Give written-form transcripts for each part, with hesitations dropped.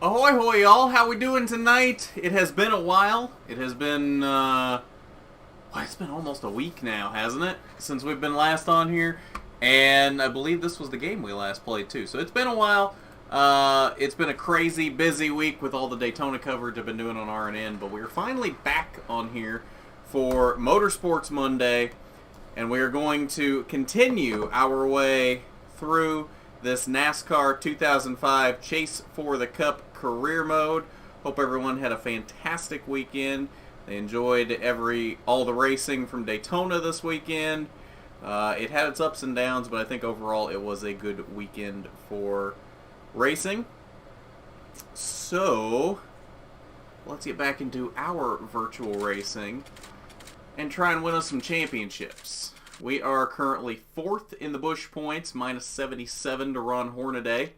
Ahoy hoy y'all, how we doing tonight? It has been a while. It has been, it's been almost a week now, hasn't it? Since we've been last on here. And I believe this was the game we last played too. So it's been a while. It's been a crazy, busy week with all the Daytona coverage I've been doing on RNN. But we're finally back on here for Motorsports Monday. And we are going to continue our way through this NASCAR 2005 Chase for the Cup career mode. Hope everyone had a fantastic weekend. They enjoyed all the racing from Daytona this weekend. It had its ups and downs, but I think overall it was a good weekend for racing. So, let's get back into our virtual racing and try and win us some championships. We are currently 4th in the Busch points, minus 77 to Ron Hornaday.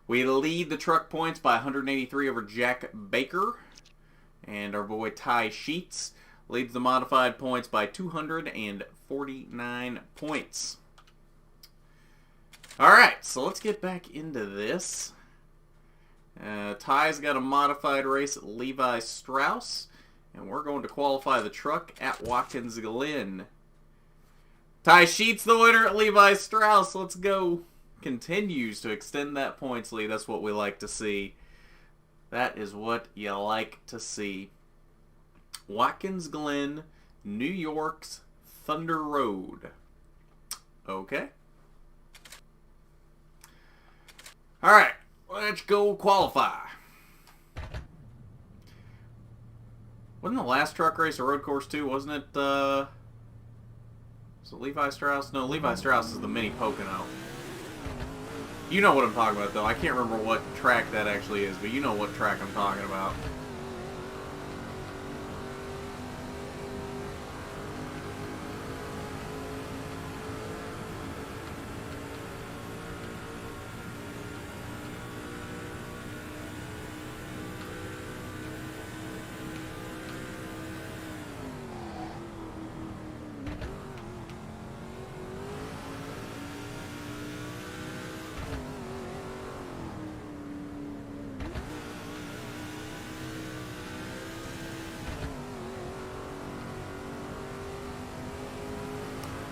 We lead the truck points by 183 over Jack Baker. And our boy Ty Sheets leads the modified points by 249 points. Alright, so let's get back into this. Ty's got a modified race at Levi Strauss. And we're going to qualify the truck at Watkins Glen. Ty Sheets the winner at Levi Strauss. Let's go. Continues to extend that points lead. That's what we like to see. That is what you like to see. Watkins Glen, New York's Thunder Road. Okay. Alright, let's go qualify. Wasn't the last truck race a road course too? Wasn't it, was it Levi Strauss? No, Levi Strauss is the mini Pocono. You know what I'm talking about, though. I can't remember what track that actually is, but you know what track I'm talking about.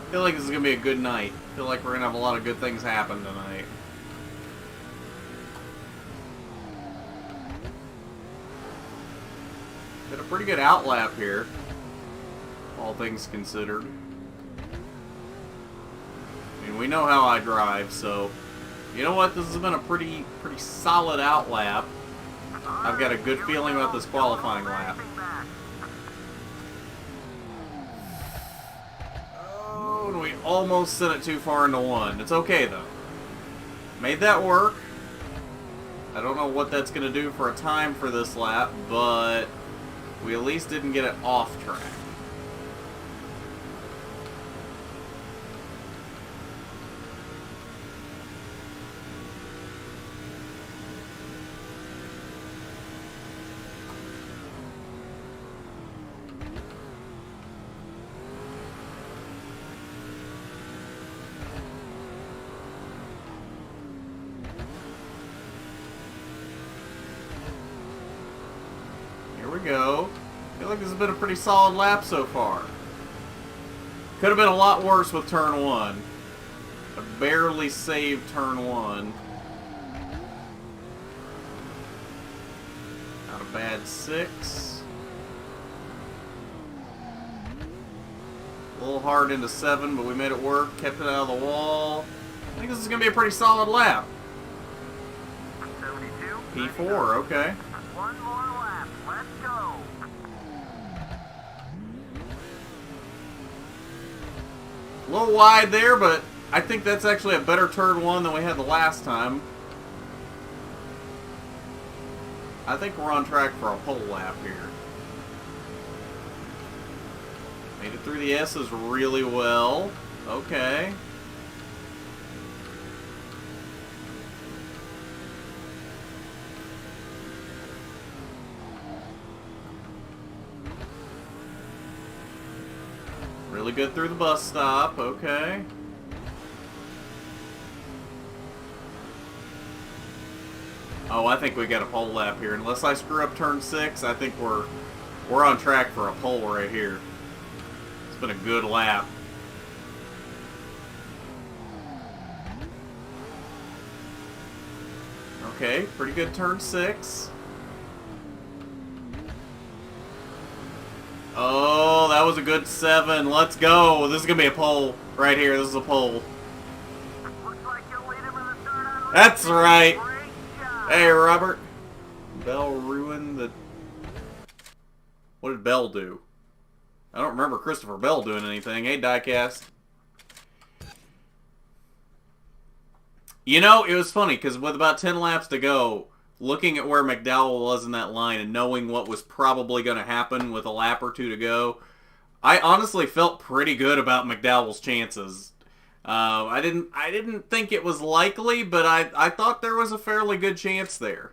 I feel like this is going to be a good night. I feel like we're going to have a lot of good things happen tonight. Did a pretty good outlap here, all things considered. I mean, we know how I drive, so you know what? This has been a pretty solid outlap. I've got a good feeling about this qualifying lap. We almost sent it too far into one. It's okay, though. Made that work. I don't know what that's going to do for a time for this lap, but we at least didn't get it off track. Here we go. I feel like this has been a pretty solid lap so far. Could have been a lot worse with turn 1. I barely saved turn 1. Not a bad 6. A little hard into 7, but we made it work. Kept it out of the wall. I think this is going to be a pretty solid lap. 72. P4, okay. One more lap. Let's go. A little wide there, but I think that's actually a better turn 1 than we had the last time. I think we're on track for a pole lap here. Made it through the S's really well. Okay. Really good through the bus stop. Okay. Oh, I think we got a pole lap here. Unless I screw up turn 6, I think we're on track for a pole right here. It's been a good lap. Okay, pretty good turn 6. Oh, that was a good 7. Let's go. This is going to be a pole right here. This is a pole. Looks like you'll lead him in the third on That's right. Great job. Hey, Robert. Bell ruined the... What did Bell do? I don't remember Christopher Bell doing anything. Hey, Diecast. You know, it was funny, because with about 10 laps to go, looking at where McDowell was in that line and knowing what was probably going to happen with a lap or 2 to go, I honestly felt pretty good about McDowell's chances. I didn't think it was likely, but I thought there was a fairly good chance there.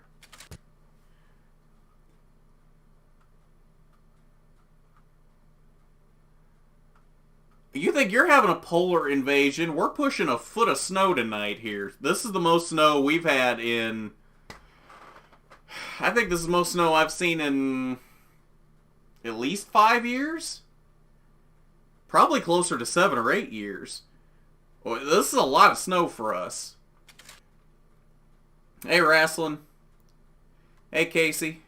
You think you're having a polar invasion? We're pushing a foot of snow tonight here. This is the most snow we've had in... I think this is the most snow I've seen in at least 5 years. Probably closer to 7 or 8 years. Well, this is a lot of snow for us. Hey, Wrestling. Hey, Casey.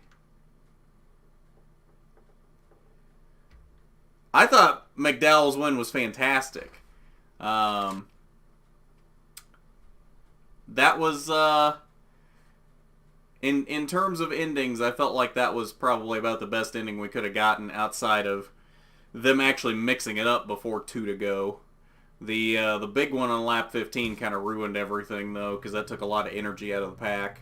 I thought McDowell's win was fantastic. That was, in terms of endings, I felt like that was probably about the best ending we could have gotten outside of them actually mixing it up before 2 to go. The big one on lap 15 kind of ruined everything, though, because that took a lot of energy out of the pack.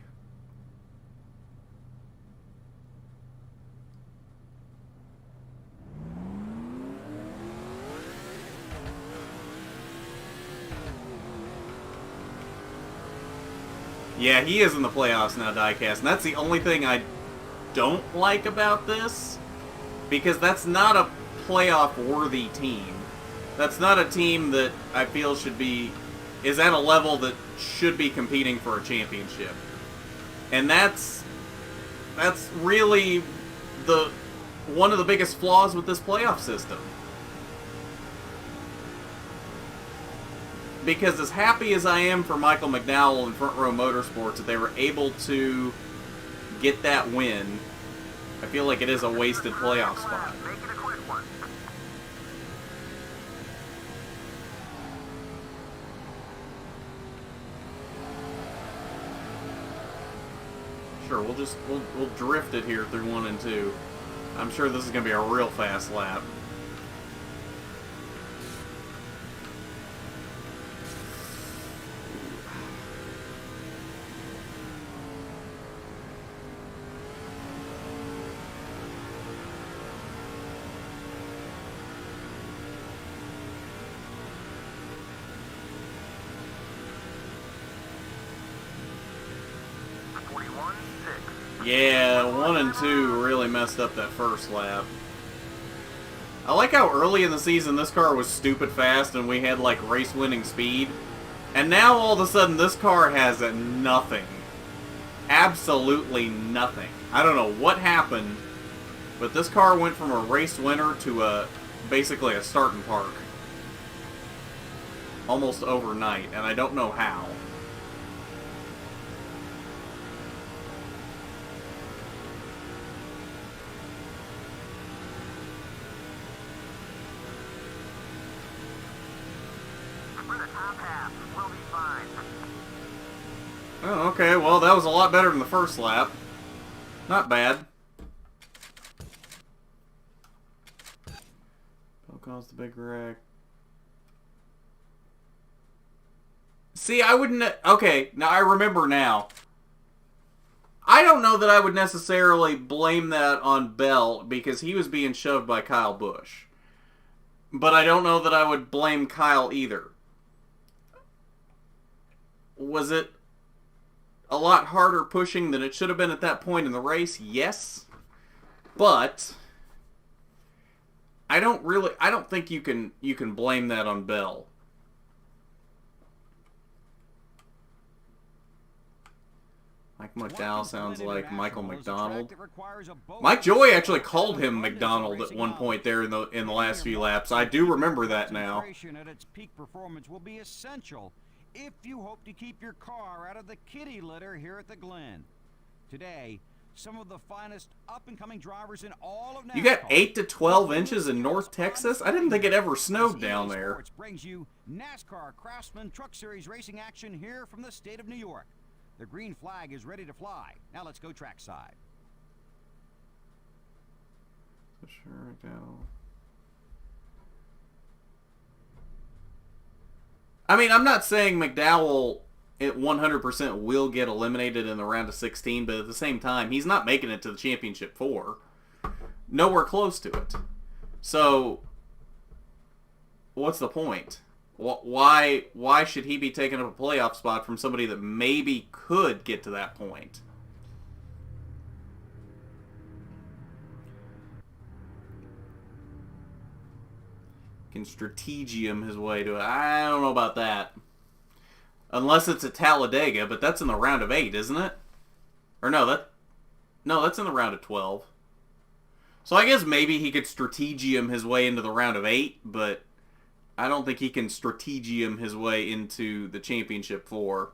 Yeah, he is in the playoffs now, Diecast, and that's the only thing I don't like about this, because that's not a playoff-worthy team. That's not a team that I feel is at a level that should be competing for a championship. And that's really one of the biggest flaws with this playoff system. Because as happy as I am for Michael McDowell and Front Row Motorsports that they were able to get that win, I feel like it is a wasted playoff spot. Make it a quick one. Sure, we'll drift it here through 1 and 2. I'm sure this is going to be a real fast lap. Yeah, 1 and 2 really messed up that first lap. I like how early in the season this car was stupid fast and we had like race-winning speed. And now all of a sudden this car has nothing. Absolutely nothing. I don't know what happened, but this car went from a race winner to basically a start and park. Almost overnight, and I don't know how. Oh, okay, well, that was a lot better than the first lap. Not bad. Don't cause the big wreck. See, I wouldn't... Okay, now I remember now. I don't know that I would necessarily blame that on Bell because he was being shoved by Kyle Busch. But I don't know that I would blame Kyle either. Was it a lot harder pushing than it should have been at that point in the race? Yes. But I don't think you can blame that on Bell. Mike McDowell sounds like Michael McDonald. Mike Joy actually called him McDonald at one point there in the last few laps. I do remember that now. At its peak performance will be essential if you hope to keep your car out of the kitty litter here at the Glen. Today, some of the finest up-and-coming drivers in all of NASCAR. You got 8 to 12 inches in North Texas? I didn't think it ever snowed down there. Sports brings you NASCAR Craftsman Truck Series racing action here from the state of New York. The green flag is ready to fly. Now let's go trackside. Sure, down. I mean, I'm not saying McDowell it 100% will get eliminated in the round of 16, but at the same time, he's not making it to the championship 4. Nowhere close to it. So, what's the point? Why should he be taking up a playoff spot from somebody that maybe could get to that point? Can strategium his way to it. I don't know about that. Unless it's at Talladega, but that's in the round of 8, isn't it? Or no, that's in the round of 12. So I guess maybe he could strategium his way into the round of 8, but I don't think he can strategium his way into the championship 4.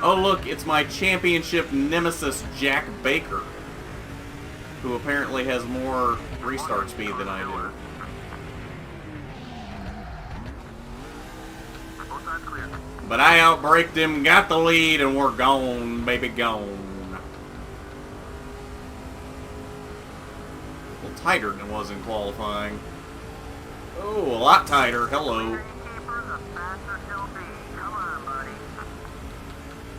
Oh look, it's my championship nemesis Jack Baker, who apparently has more restart speed than I do. But I outbraked him, got the lead, and we're gone, baby, gone. A little tighter than it was in qualifying. Oh, a lot tighter. Hello.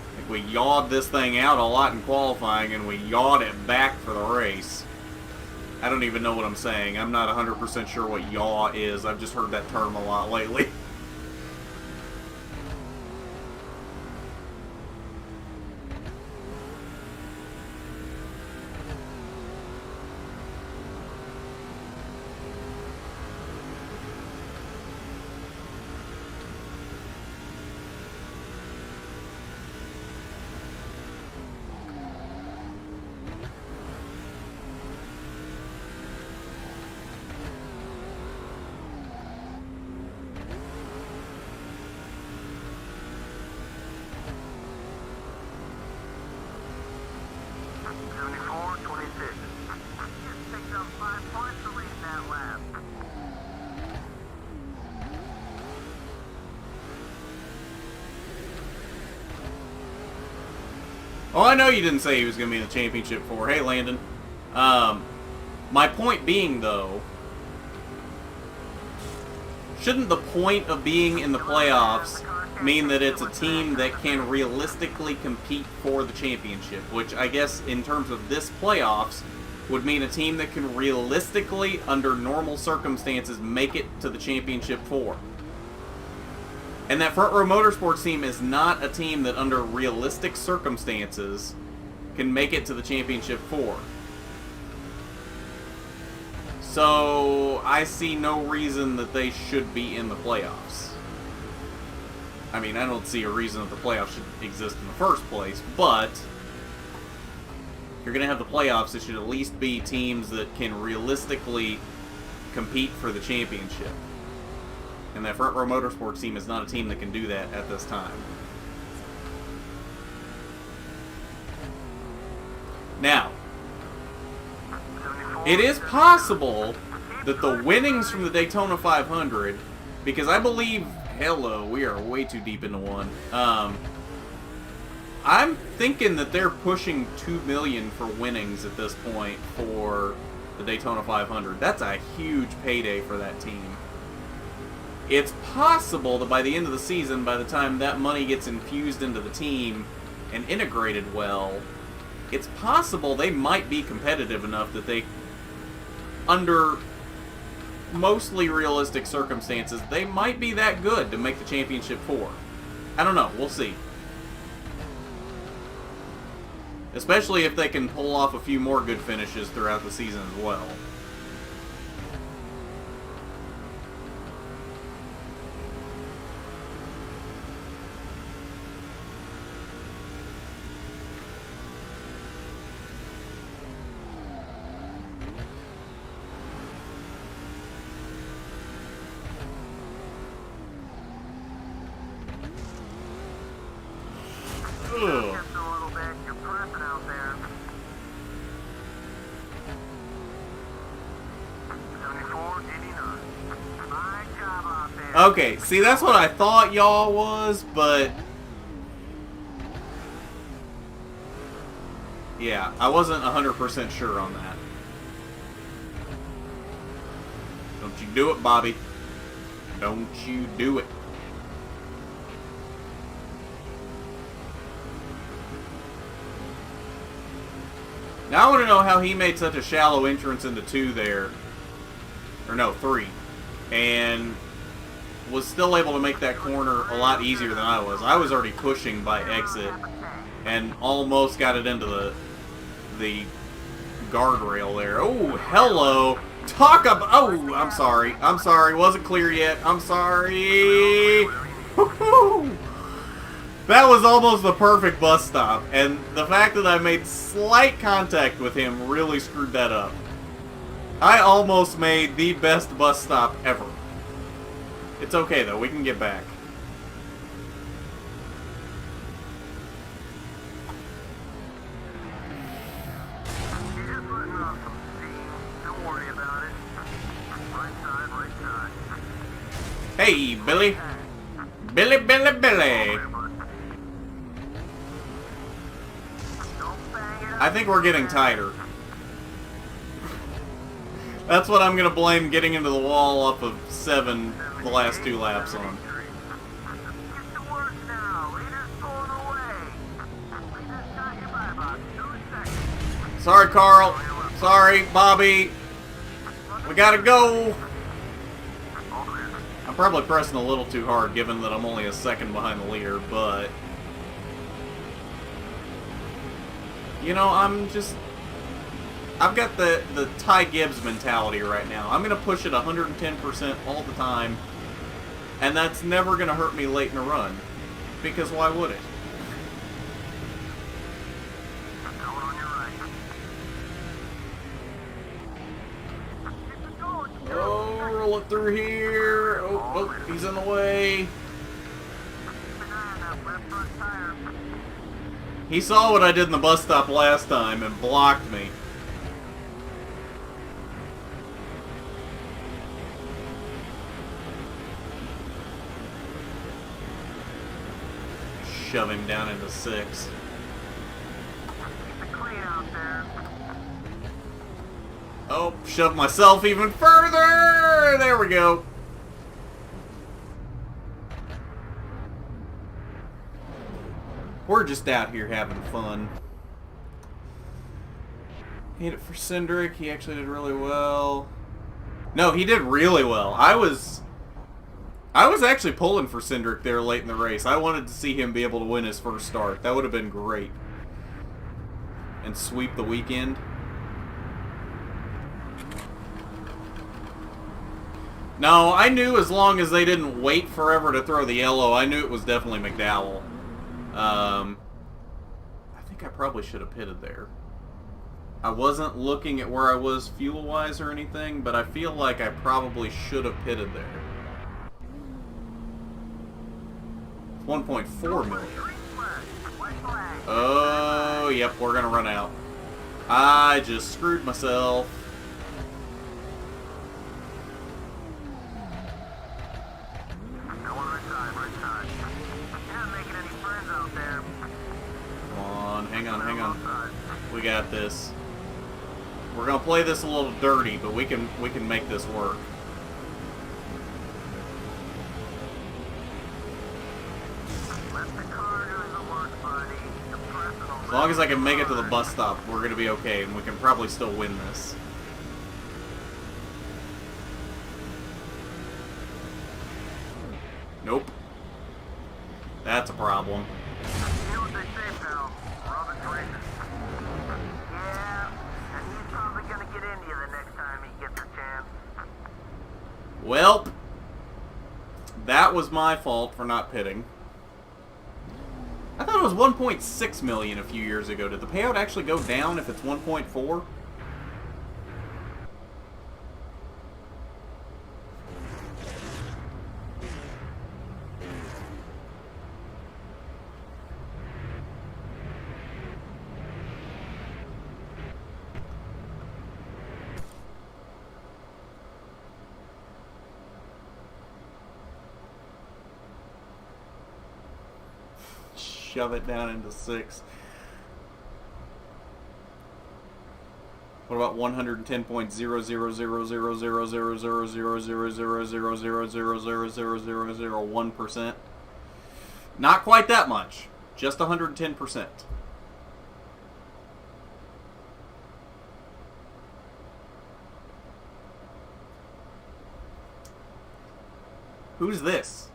I think we yawed this thing out a lot in qualifying, and we yawed it back for the race. I don't even know what I'm saying. I'm not 100% sure what yaw is. I've just heard that term a lot lately. Oh, I know you didn't say he was going to be in the championship 4. Hey, Landon. My point being, though, shouldn't the point of being in the playoffs mean that it's a team that can realistically compete for the championship? Which, I guess, in terms of this playoffs, would mean a team that can realistically, under normal circumstances, make it to the championship 4. And that Front Row Motorsports team is not a team that, under realistic circumstances, can make it to the championship 4. So, I see no reason that they should be in the playoffs. I mean, I don't see a reason that the playoffs should exist in the first place, but if you're going to have the playoffs, it should at least be teams that can realistically compete for the championship. And that Front Row Motorsports team is not a team that can do that at this time. Now, it is possible that the winnings from the Daytona 500, because I believe, hello, we are way too deep into one. I'm thinking that they're pushing $2 million for winnings at this point for the Daytona 500. That's a huge payday for that team. It's possible that by the end of the season, by the time that money gets infused into the team and integrated well, it's possible they might be competitive enough that they, under mostly realistic circumstances, they might be that good to make the championship 4. I don't know. We'll see. Especially if they can pull off a few more good finishes throughout the season as well. Ugh. Just a little bit. You're pressing out there. 74, 89. Fine job out there. Okay, see, that's what I thought y'all was, but... yeah, I wasn't 100% sure on that. Don't you do it, Bobby. Don't you do it. Now I want to know how he made such a shallow entrance into 2 there. Or no, 3. And was still able to make that corner a lot easier than I was. I was already pushing by exit and almost got it into the guardrail there. Oh, hello. Talk about... oh, I'm sorry. I'm sorry. Wasn't clear yet. I'm sorry. Woo-hoo. That was almost the perfect bus stop. And the fact that I made slight contact with him really screwed that up. I almost made the best bus stop ever. It's okay, though. We can get back. You're just letting off some steam. Don't worry about it. Right side, right side. Hey, Billy. Billy, Billy, Billy. Don't bang it I think we're getting tighter. That's what I'm going to blame getting into the wall off of 7 the last 2 laps on. Get to work now. Leader's pulling away. Leader's got you by about 2 seconds. Sorry, Carl. Sorry, Bobby. We gotta go. All clear. I'm probably pressing a little too hard given that I'm only a second behind the leader, but... you know, I've got the Ty Gibbs mentality right now. I'm going to push it 110% all the time, and that's never going to hurt me late in a run. Because why would it? Going on your right. Keep it going. Oh, roll it through here. Oh, he's in the way. Keep an eye on that left front tire. He saw what I did in the bus stop last time and blocked me. Shove him down into 6. Keep it clean out there. Oh, shove myself even further! There we go. We're just out here having fun. Hit it for Cindric. He actually did really well. No, he did really well. I was actually pulling for Cindric there late in the race. I wanted to see him be able to win his first start. That would have been great. And sweep the weekend. No, I knew as long as they didn't wait forever to throw the yellow, I knew it was definitely McDowell. I think I probably should have pitted there. I wasn't looking at where I was fuel-wise or anything, but I feel like I probably should have pitted there. 1.4 million. Oh, yep, we're gonna run out. I just screwed myself. Come on, hang on, hang on. We got this. We're gonna play this a little dirty, but we can make this work. As long as I can make it to the bus stop, we're gonna be okay, and we can probably still win this. Nope. That's a problem. You know what they say, pal? Robin's racing. Yeah, and he's probably gonna get into you the next time he gets a chance. Well, that was my fault for not pitting. I thought it was 1.6 million a few years ago. Did the payout actually go down if it's 1.4? shove it down into 6. What about 110.00000000000000000000001%? Not quite that much. Just 110%. Who's this?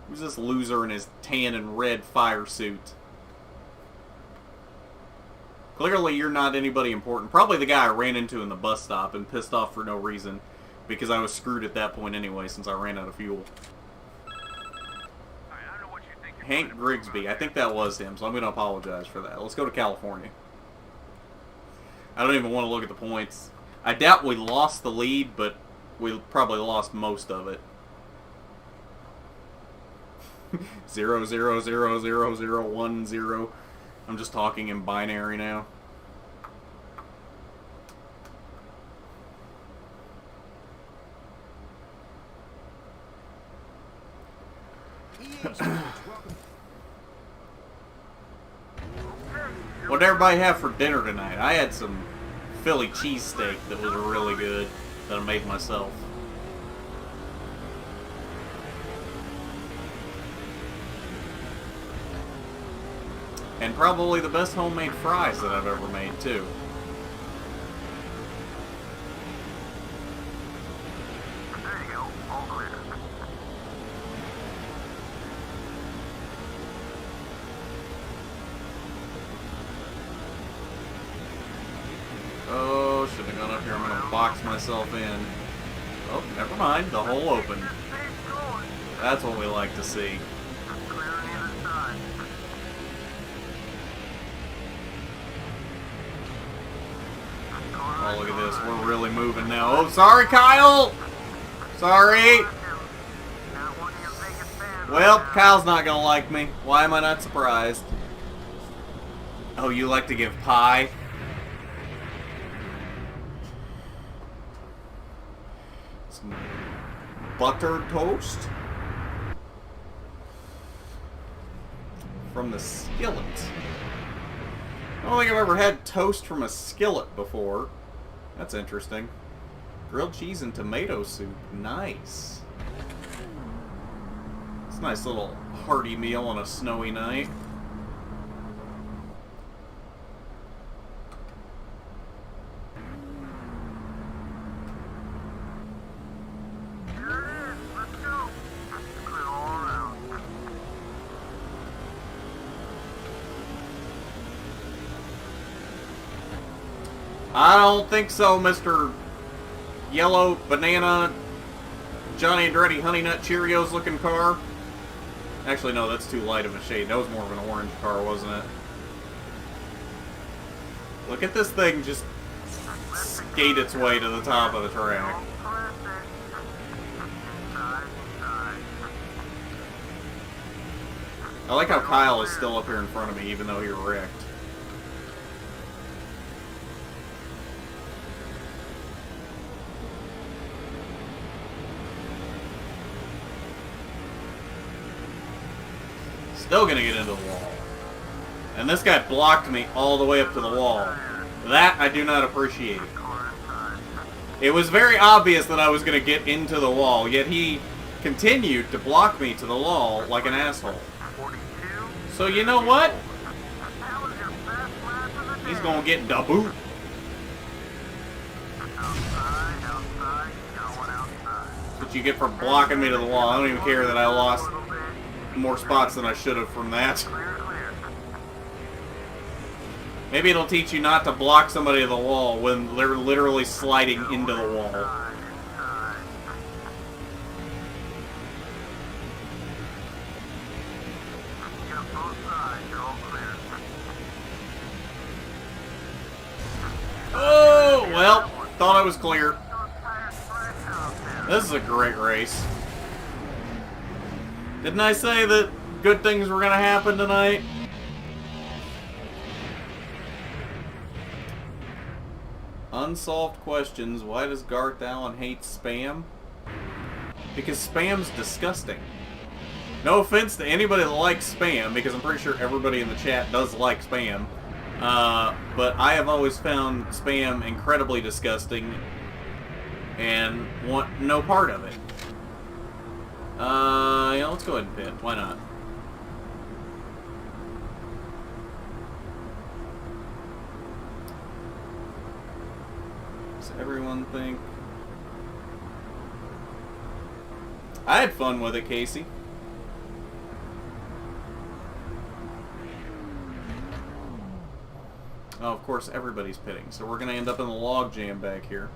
Who's this loser in his tan and red fire suit? Clearly you're not anybody important. Probably the guy I ran into in the bus stop and pissed off for no reason. Because I was screwed at that point anyway since I ran out of fuel. Hank Grigsby. I think that was him, so I'm going to apologize for that. Let's go to California. I don't even want to look at the points. I doubt we lost the lead, but we probably lost most of it. 0000010. I'm just talking in binary now. What did everybody have for dinner tonight? I had some Philly cheesesteak that was really good that I made myself. And probably the best homemade fries that I've ever made, too. There you go. All clear. Oh, should have gone up here. I'm going to box myself in. Oh, never mind. The hole opened. That's what we like to see. Clear on either side. Oh, look at this. We're really moving now. Oh, sorry, Kyle! Sorry! Not one of your biggest fans. Well, Kyle's not going to like me. Why am I not surprised? Oh, you like to give pie? Some buttered toast? From the skillet. I don't think I've ever had toast from a skillet before. That's interesting. Grilled cheese and tomato soup. Nice. It's a nice little hearty meal on a snowy night. Here it is. Let's go. Clear all around. I don't think so, Mr. Yellow Banana Johnny Andretti Honey Nut Cheerios looking car. Actually, no, that's too light of a shade. That was more of an orange car, wasn't it? Look at this thing just skate its way to the top of the track. I like how Kyle is still up here in front of me, even though he wrecked. Still gonna get into the wall. And this guy blocked me all the way up to the wall. That I do not appreciate. It was very obvious that I was gonna get into the wall, yet he continued to block me to the wall like an asshole. So you know what? He's gonna get the boot. That's what you get for blocking me to the wall. I don't even care that I lost more spots than I should have from that. Maybe it'll teach you not to block somebody to the wall when they're literally sliding into the wall. Oh, well, thought I was clear. This is a great race. Didn't I say that good things were going to happen tonight? Unsolved questions. Why does Garth Allen hate spam? Because spam's disgusting. No offense to anybody that likes Spam, because I'm pretty sure everybody in the chat does like Spam. But I have always found Spam incredibly disgusting and want no part of it. Yeah, let's go ahead and pit. Why not? Does everyone think? I had fun with it, Casey. Oh, of course, everybody's pitting, so we're going to end up in the log jam back here.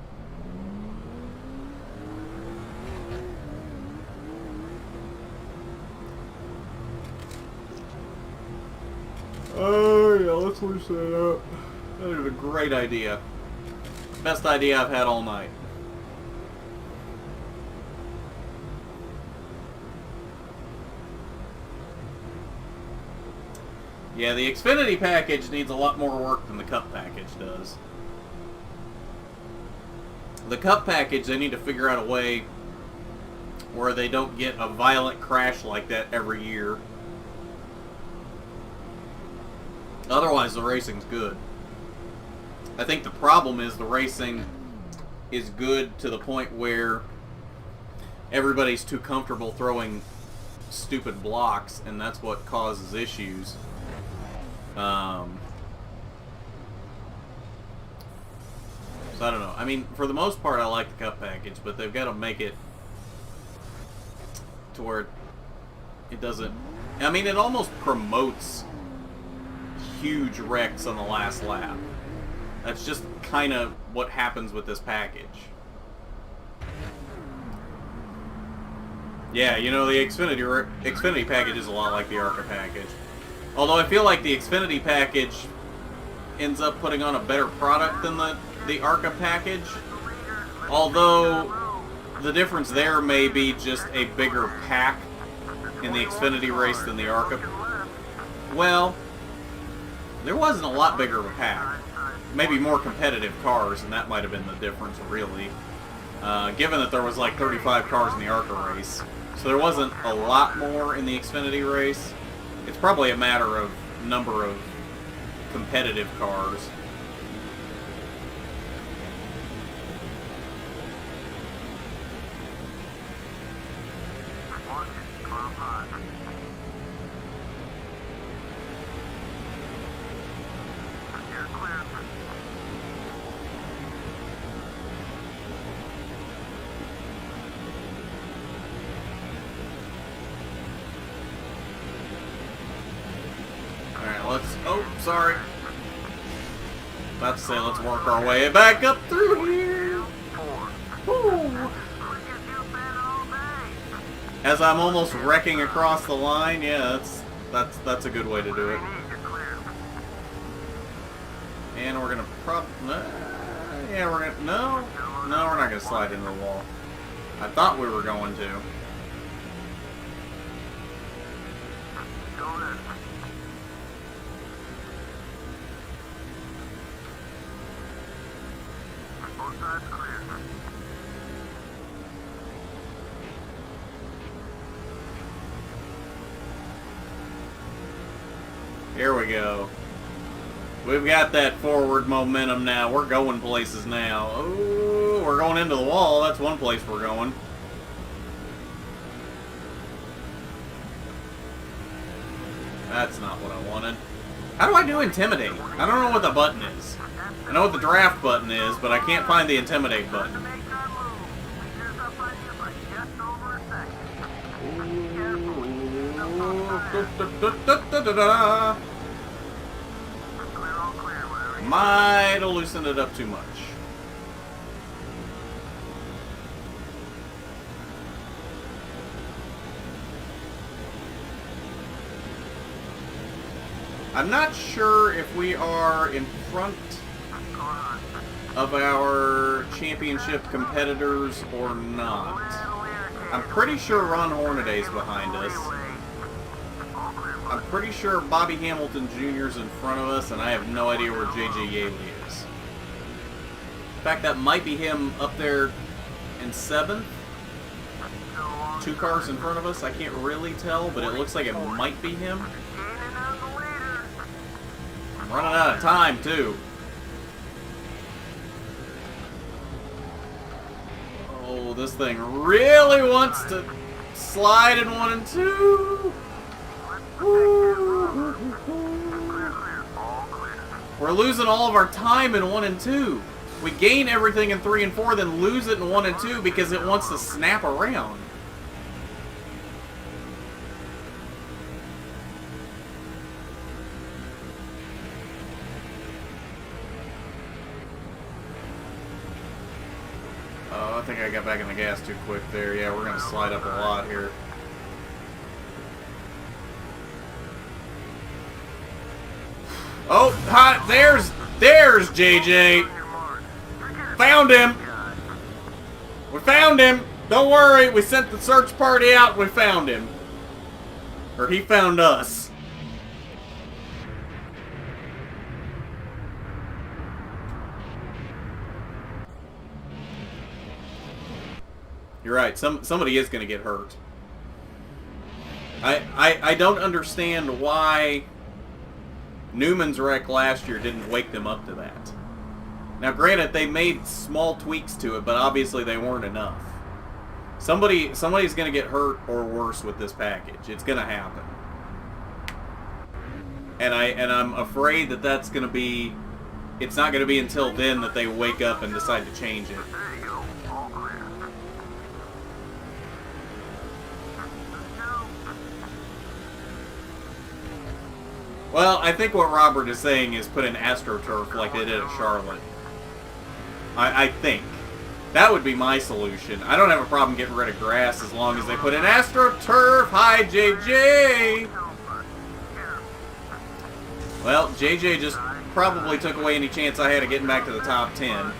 Oh, yeah, let's loosen it up. That is a great idea. Best idea I've had all night. Yeah, the Xfinity package needs a lot more work than the Cup package does. The Cup package, they need to figure out a way where they don't get a violent crash like that every year. Otherwise, the racing's good. I think the problem is the racing is good to the point where everybody's too comfortable throwing stupid blocks, and that's what causes issues. So I don't know. I mean, for the most part, I like the Cup package, but they've got to make it to where it doesn't... I mean, it almost promotes huge wrecks on the last lap. That's just kind of what happens with this package. Yeah, you know, the Xfinity package is a lot like the ARCA package. Although I feel like the Xfinity package ends up putting on a better product than the ARCA package. Although the difference there may be just a bigger pack in the Xfinity race than the ARCA. Well, there wasn't a lot bigger of a pack. Maybe more competitive cars, and that might have been the difference, really. Given that there was like 35 cars in the ARCA race. So there wasn't a lot more in the Xfinity race. It's probably a matter of number of competitive cars. Sorry. About to say, let's work our way back up through here. Woo. As I'm almost wrecking across the line, yeah, that's a good way to do it. And we're gonna yeah, we're gonna no, we're not gonna slide into the wall. I thought we were going to. Here we go. We've got that forward momentum now. We're going places now. Oh, we're going into the wall. That's one place we're going. That's not what I wanted. How do I do Intimidate? I don't know what the button is. I know what the draft button is, but I can't find the Intimidate button. Might have loosened it up too much. I'm not sure if we are in front of our championship competitors or not. I'm pretty sure Ron Hornaday's behind us. I'm pretty sure Bobby Hamilton Jr.'s in front of us, and I have no idea where J.J. Yaley is. In fact, that might be him up there in 7th. 2 cars in front of us. I can't really tell, but it looks like it might be him. Gaining on the leader. I'm running out of time, too. Oh, this thing really wants to slide in 1 and 2. Woo. All clear. We're losing all of our time in 1 and 2. We gain everything in 3 and 4, then lose it in 1 and 2 because it wants to snap around. Oh, I think I got back in the gas too quick there. Yeah, we're going to slide up a lot here. Oh, hot! There's JJ. Found him. We found him. Don't worry. We sent the search party out. We found him. Or he found us. You're right. Somebody is going to get hurt. I don't understand why Newman's wreck last year didn't wake them up to that. Now, granted, they made small tweaks to it, but obviously they weren't enough. Somebody's going to get hurt or worse with this package. It's going to happen. And I'm afraid that that's going to be... It's not going to be until then that they wake up and decide to change it. There you go. All clear. Well, I think what Robert is saying is put an AstroTurf like they did at Charlotte. I think. That would be my solution. I don't have a problem getting rid of grass as long as they put an AstroTurf. Hi, JJ! Well, JJ just probably took away any chance I had of getting back to the top 10.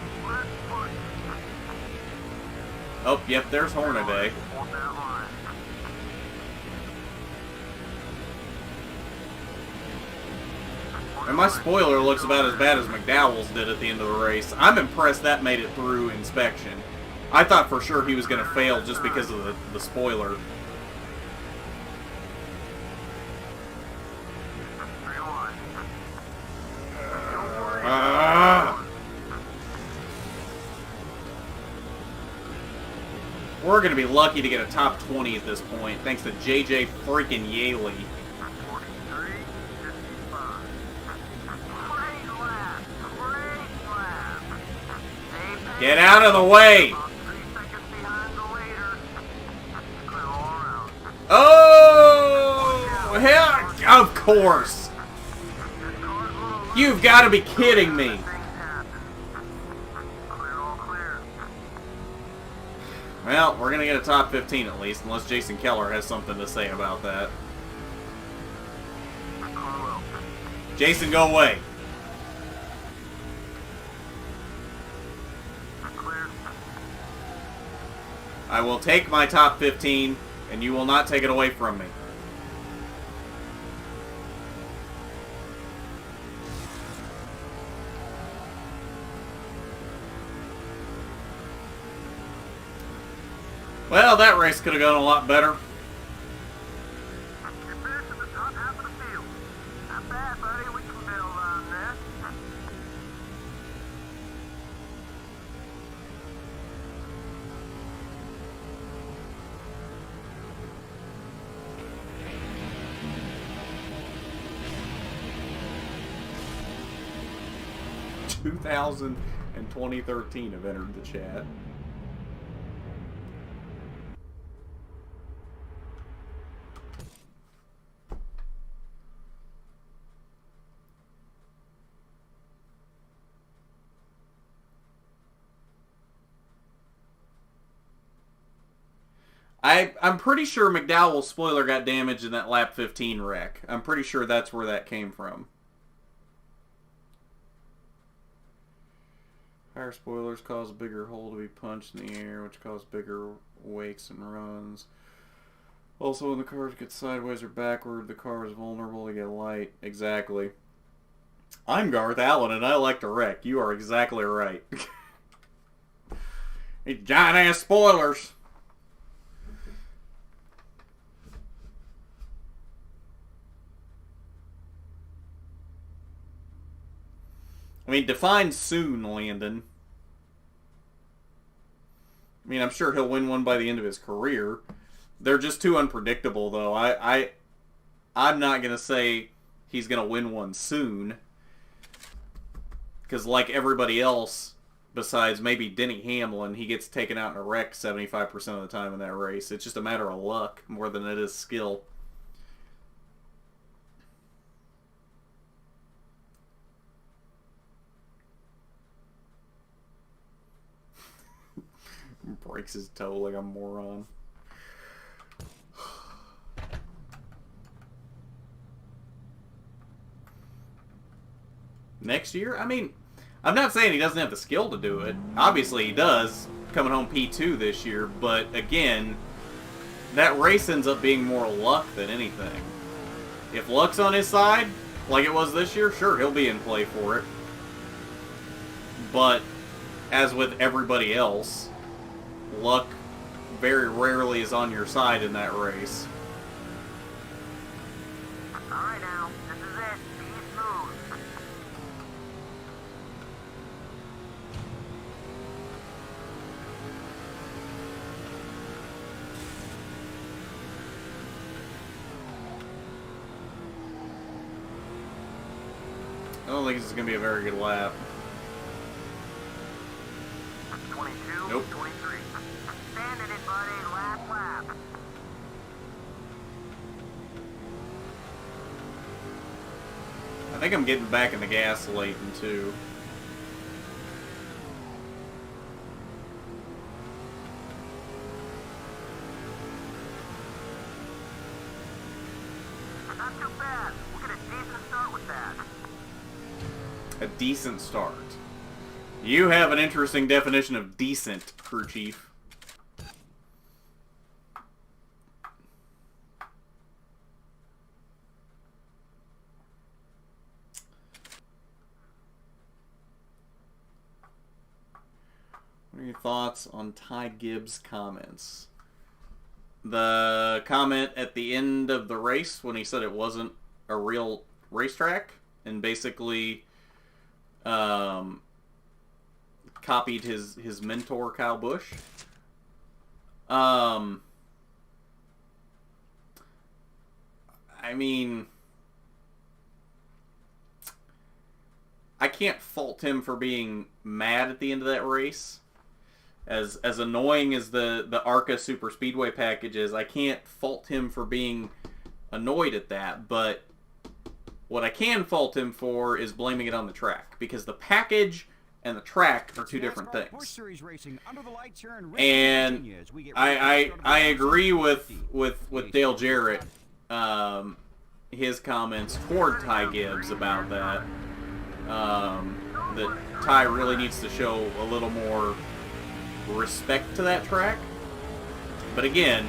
Oh, yep, there's Hornaday. And my spoiler looks about as bad as McDowell's did at the end of the race. I'm impressed that made it through inspection. I thought for sure he was going to fail just because of the spoiler. We're going to be lucky to get a top 20 at this point, thanks to JJ freaking Yaley. Get out of the way! Oh! Hell, of course! You've got to be kidding me! Well, we're going to get a top 15 at least, unless Jason Keller has something to say about that. Jason, go away. I will take my top 15, and you will not take it away from me. Well, that race could have gone a lot better. You finished at the top half of the field. Not bad, buddy. We can build on that. And 2013 have entered the chat. I'm pretty sure McDowell's spoiler got damaged in that lap 15 wreck. I'm pretty sure that's where that came from. Higher spoilers cause a bigger hole to be punched in the air, which cause bigger wakes and runs. Also, when the cars get sideways or backward, the car is vulnerable to get light. Exactly. I'm Garth Allen, and I like to wreck. You are exactly right. These giant-ass spoilers. I mean, define soon, Landon. I mean, I'm sure he'll win one by the end of his career. They're just too unpredictable, though. I'm not going to say he's going to win one soon. Because like everybody else, besides maybe Denny Hamlin, he gets taken out in a wreck 75% of the time in that race. It's just a matter of luck more than it is skill. Breaks his toe like a moron. Next year? I mean, I'm not saying he doesn't have the skill to do it. Obviously he does, coming home P2 this year. But again, that race ends up being more luck than anything. If luck's on his side, like it was this year, sure, he'll be in play for it. But, as with everybody else, luck very rarely is on your side in that race. Alright now, this is it. Be smooth. I don't think this is going to be a very good lap. 22, Nope. 23. Standing it, buddy. Lap. I think I'm getting back in the gas late too. Not too bad. We'll get a decent start with that. A decent start. You have an interesting definition of decent, crew chief. What are your thoughts on Ty Gibbs' comments? The comment at the end of the race when he said it wasn't a real racetrack and basically copied his mentor Kyle Busch. I mean, I can't fault him for being mad at the end of that race. As annoying as the ARCA Super Speedway package is, I can't fault him for being annoyed at that. But what I can fault him for is blaming it on the track, because the package and the track are two different things. And I agree with Dale Jarrett, his comments toward Ty Gibbs about that. That Ty really needs to show a little more respect to that track. But again,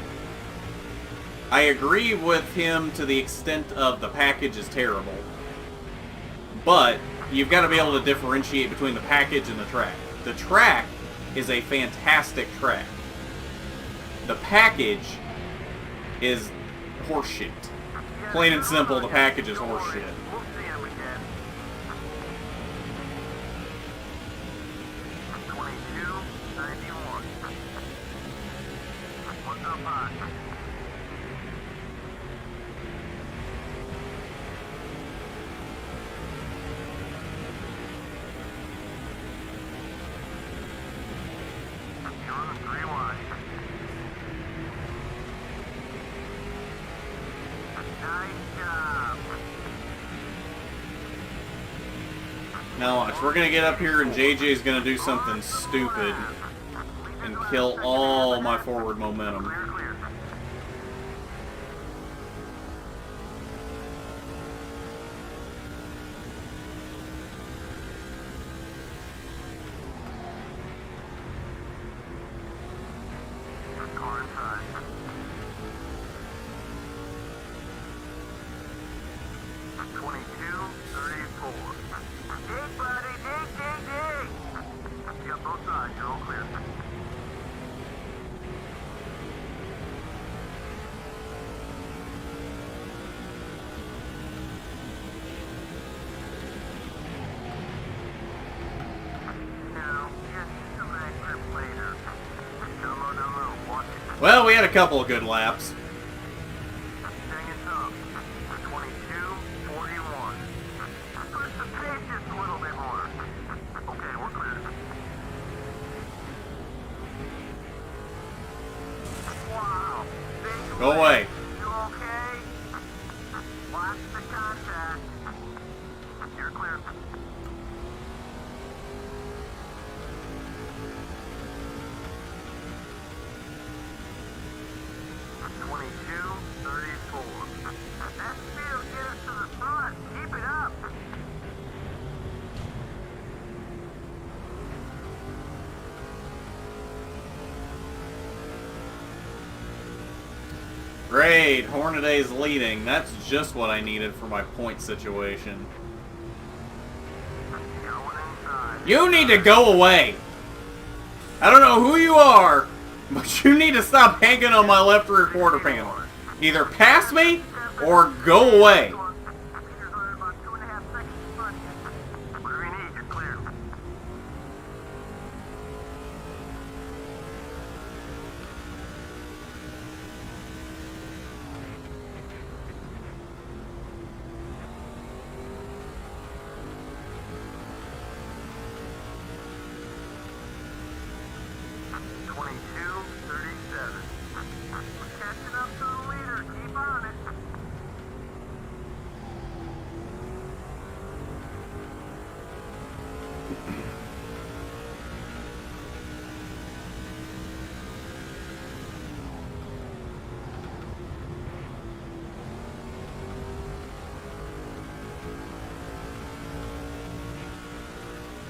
I agree with him to the extent of the package is terrible. But you've got to be able to differentiate between the package and the track. The track is a fantastic track. The package is horseshit. Plain and simple, the package is horseshit. We'll see him again. 22, 91. What's up, hot? You're on the 3 wide. Nice job. Now watch, we're going to get up here and JJ's going to do something stupid and kill all my forward momentum. Clear. Car inside. 22, 34. Dig, buddy, dig. You got both sides, you're all clear. Well, we had a couple of good laps. Dang it up. 22:41. Push the pace just a little bit more. Okay, we're clear. Wow. Big Go win. away. You okay? Watch the contact. You're clear. That speed will get us to the front. Keep it up. Great, Hornaday's leading. That's just what I needed for my point situation. Going inside. You need to go away. I don't know who you are, but you need to stop hanging on my left rear quarter panel. Either pass me or go away. Peter's running about 2.5 seconds in front. Whatever you need, you're clear. We're catching up to the leader. Keep on it.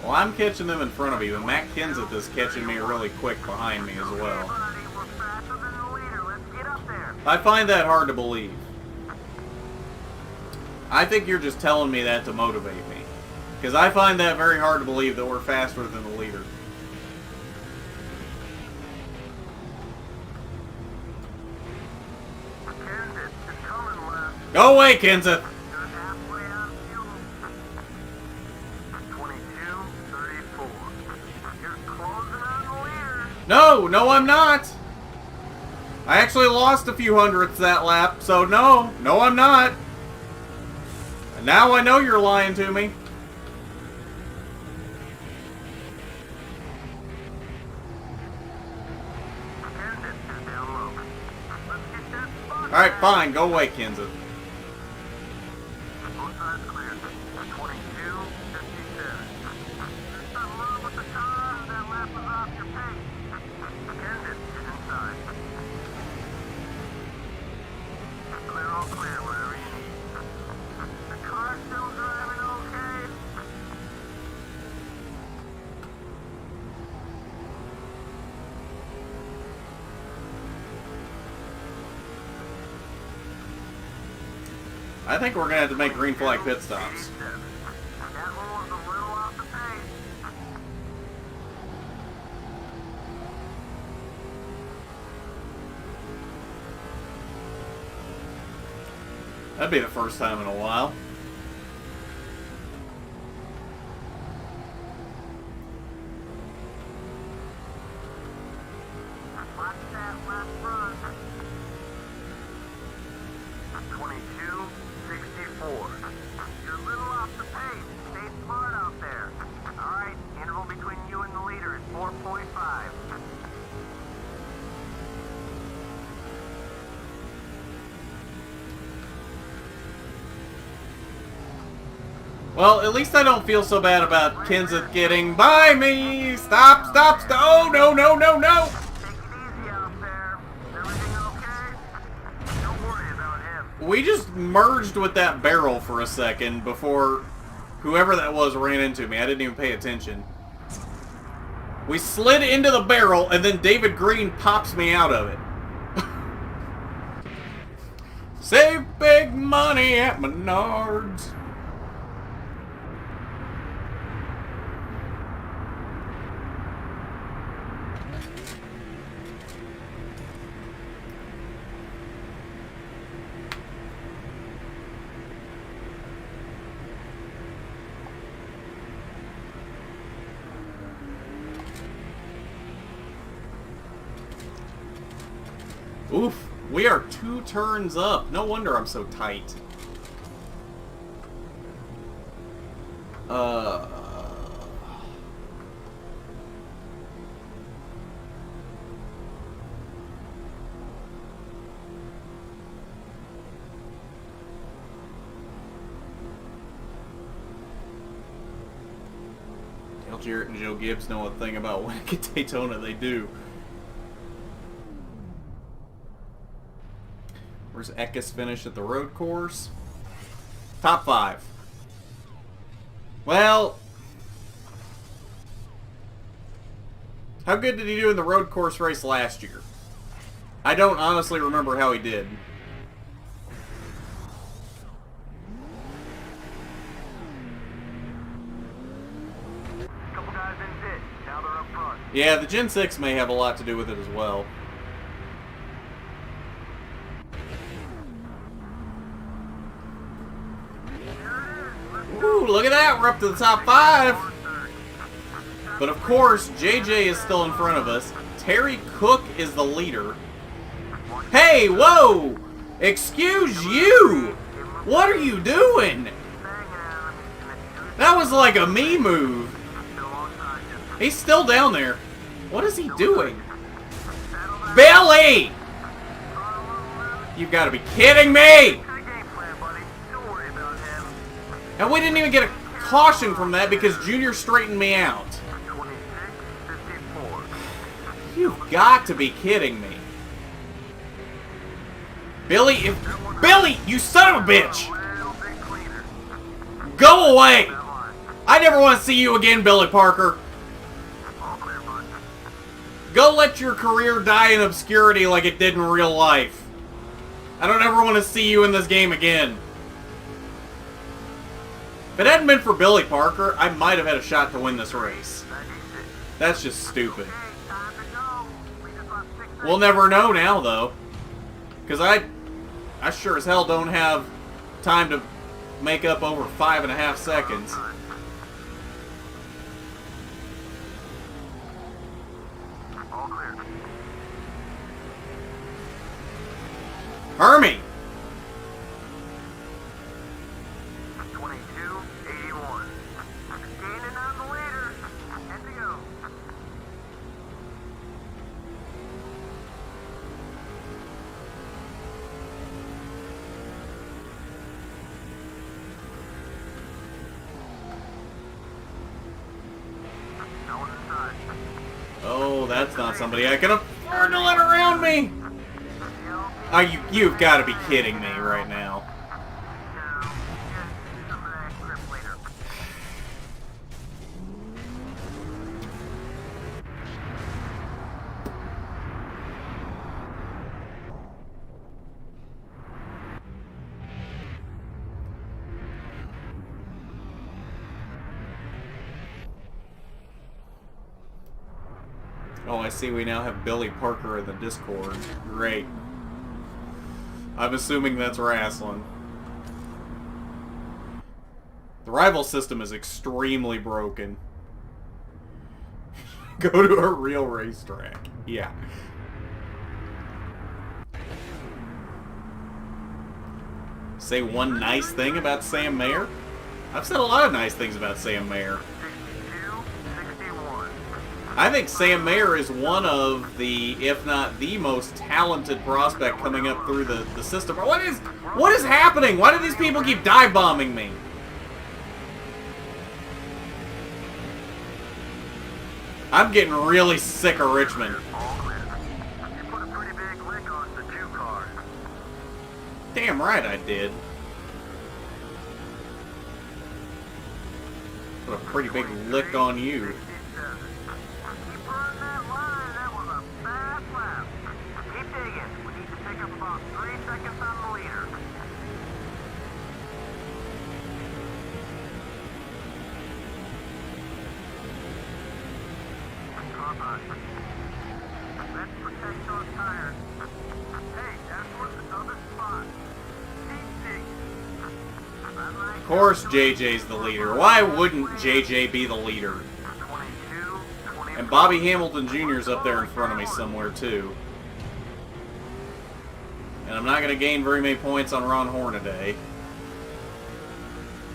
Well, I'm catching them in front of you, and Matt Kenseth is catching me really quick behind me as well. Buddy, we're faster than the leader. Let's get up there. I find that hard to believe. I think you're just telling me that to motivate me. Because I find that very hard to believe that we're faster than the leader. Kenseth is coming left. Go away, Kenseth! You're halfway out of fuel. 22:34. You're closing on the leader. No, I'm not! I actually lost a few hundredths that lap, so no, I'm not. And now I know you're lying to me. Kenseth is down low. Let's get that spot. Alright, back. fine, go away, Kenseth. Both sides clear. 22:57. There's something wrong with the car. That lap was off your pace. Kenseth is inside. Clear, all clear, whatever you need. The car's still driving okay. I think we're gonna have to make green flag pit stops. 87. That one was a little off the pace. That'd be the first time in a while. Watch that left front. 22:64. You're a little off the pace. Stay smart out there. All right, interval between you and the leader is 4.5. Well, at least I don't feel so bad about Kenseth getting by me. Stop. Oh, no. Take it easy out there. Is everything okay? Don't worry about him. We just merged with that barrel for a second before whoever that was ran into me. I didn't even pay attention. We slid into the barrel, and then David Green pops me out of it. Save big money at Menards. Oof. We are 2 turns up. No wonder I'm so tight. Dale Jarrett and Joe Gibbs know a thing about winning at Daytona. They do. Where's Eckes finish at the road course? Top 5. Well, how good did he do in the road course race last year? I don't honestly remember how he did. Couple guys in pit. Now they're up front. Yeah, the Gen 6 may have a lot to do with it as well. Ooh, look at that! We're up to the top 5! But of course, JJ is still in front of us. Terry Cook is the leader. Hey, whoa! Excuse you! What are you doing? That was like a me move. He's still down there. What is he doing? Billy! You've got to be kidding me! And we didn't even get a caution from that because Junior straightened me out. You've got to be kidding me. Billy, Billy, you son of a bitch! Go away! I never want to see you again, Billy Parker. Go let your career die in obscurity like it did in real life. I don't ever want to see you in this game again. If it hadn't been for Billy Parker, I might have had a shot to win this race. That's just stupid. We'll never know now, though. Because I sure as hell don't have time to make up over 5.5 seconds. Hermie! 22:81. Gaining on the leader. Head to go. No one inside. Oh, that's not somebody I can afford to let around me! Oh, you've got to be kidding me right now. Oh, I see we now have Billy Parker in the Discord. Great. I'm assuming that's wrestling. The rival system is extremely broken. Go to a real racetrack. Yeah. Say one nice thing about Sam Mayer? I've said a lot of nice things about Sam Mayer. 62:61. I think Sam Mayer is one of the, if not the most talented prospect coming up through the system. What is happening? Why do these people keep dive bombing me? I'm getting really sick of Richmond. All clear. You put a pretty big lick on the 2 car. Damn right I did. Put a pretty big lick on you. 67. Keep running that line. That was a fast lap. Keep digging. We need to pick up about 3 seconds on the leader. Let's protect those tires. Hey, that's worth another spot. Keep digging. Of course JJ's the leader. Why wouldn't JJ be the leader? 22, And Bobby Hamilton Jr.'s up there in front of me somewhere too. And I'm not going to gain very many points on Ron Hornaday.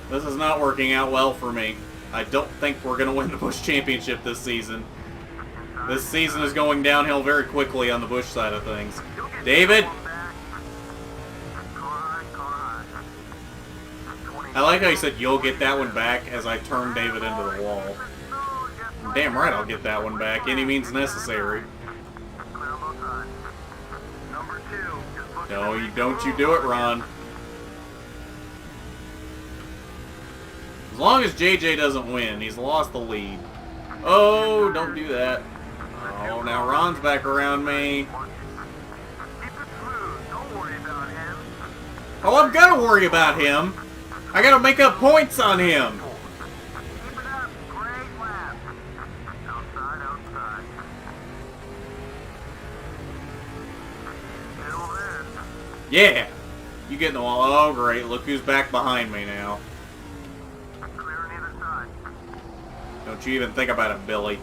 This is not working out well for me. I don't think we're going to win the Busch Championship this season. This season is going downhill very quickly on the Busch side of things. David! I like how you said you'll get that one back as I turn David into the wall. Damn right I'll get that one back. Any means necessary. No, don't you do it, Ron. As long as JJ doesn't win, he's lost the lead. Oh, don't do that. Oh, now Ron's back around me. Oh, I'm gonna worry about him. I gotta make up points on him. Yeah! You get in the wall. Oh, great. Look who's back behind me now. Don't you even think about it, Billy.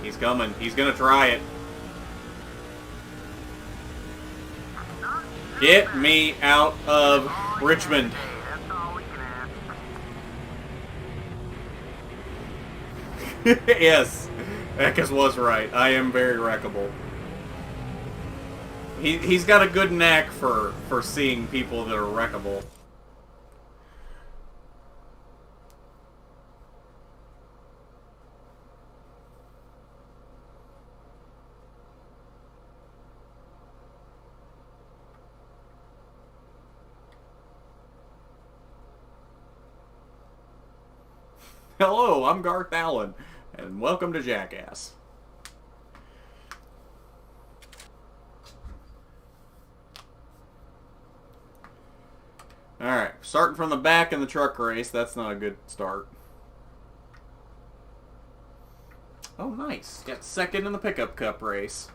He's coming. He's gonna try it. Get me out of Richmond. Yes. Eckes was right. I am very wreckable. He's got a good knack for seeing people that are wreckable. Hello, I'm Garth Allen, and welcome to Jackass. Alright, starting from the back in the truck race, that's not a good start. Oh, nice. Got second in the pickup cup race.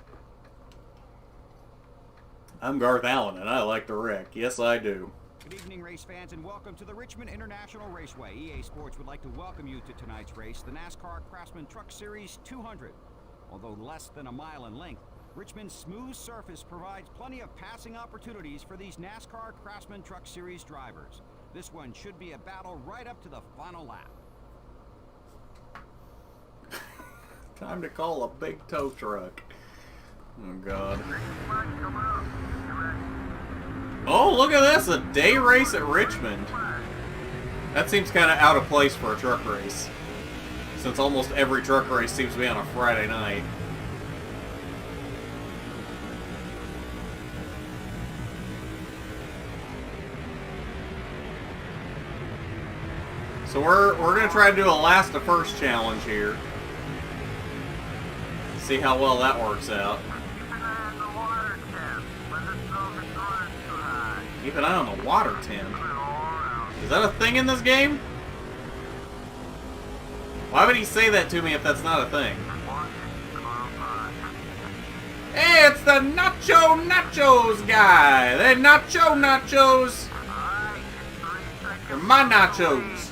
I'm Garth Allen, and I like to wreck. Yes, I do. Good evening, race fans, and welcome to the Richmond International Raceway. EA Sports would like to welcome you to tonight's race, the NASCAR Craftsman Truck Series 200. Although less than a mile in length, Richmond's smooth surface provides plenty of passing opportunities for these NASCAR Craftsman Truck Series drivers. This one should be a battle right up to the final lap. Time to call a big tow truck. Oh, God. Oh, look at this! A day race at Richmond. That seems kind of out of place for a truck race, since almost every truck race seems to be on a Friday night. So we're going to try to do a last to first challenge here. See how well that works out. Keep an eye on the water tin. Is that a thing in this game? Why would he say that to me if that's not a thing? Hey, it's the Nachos guy! They Nachos! They're my nachos!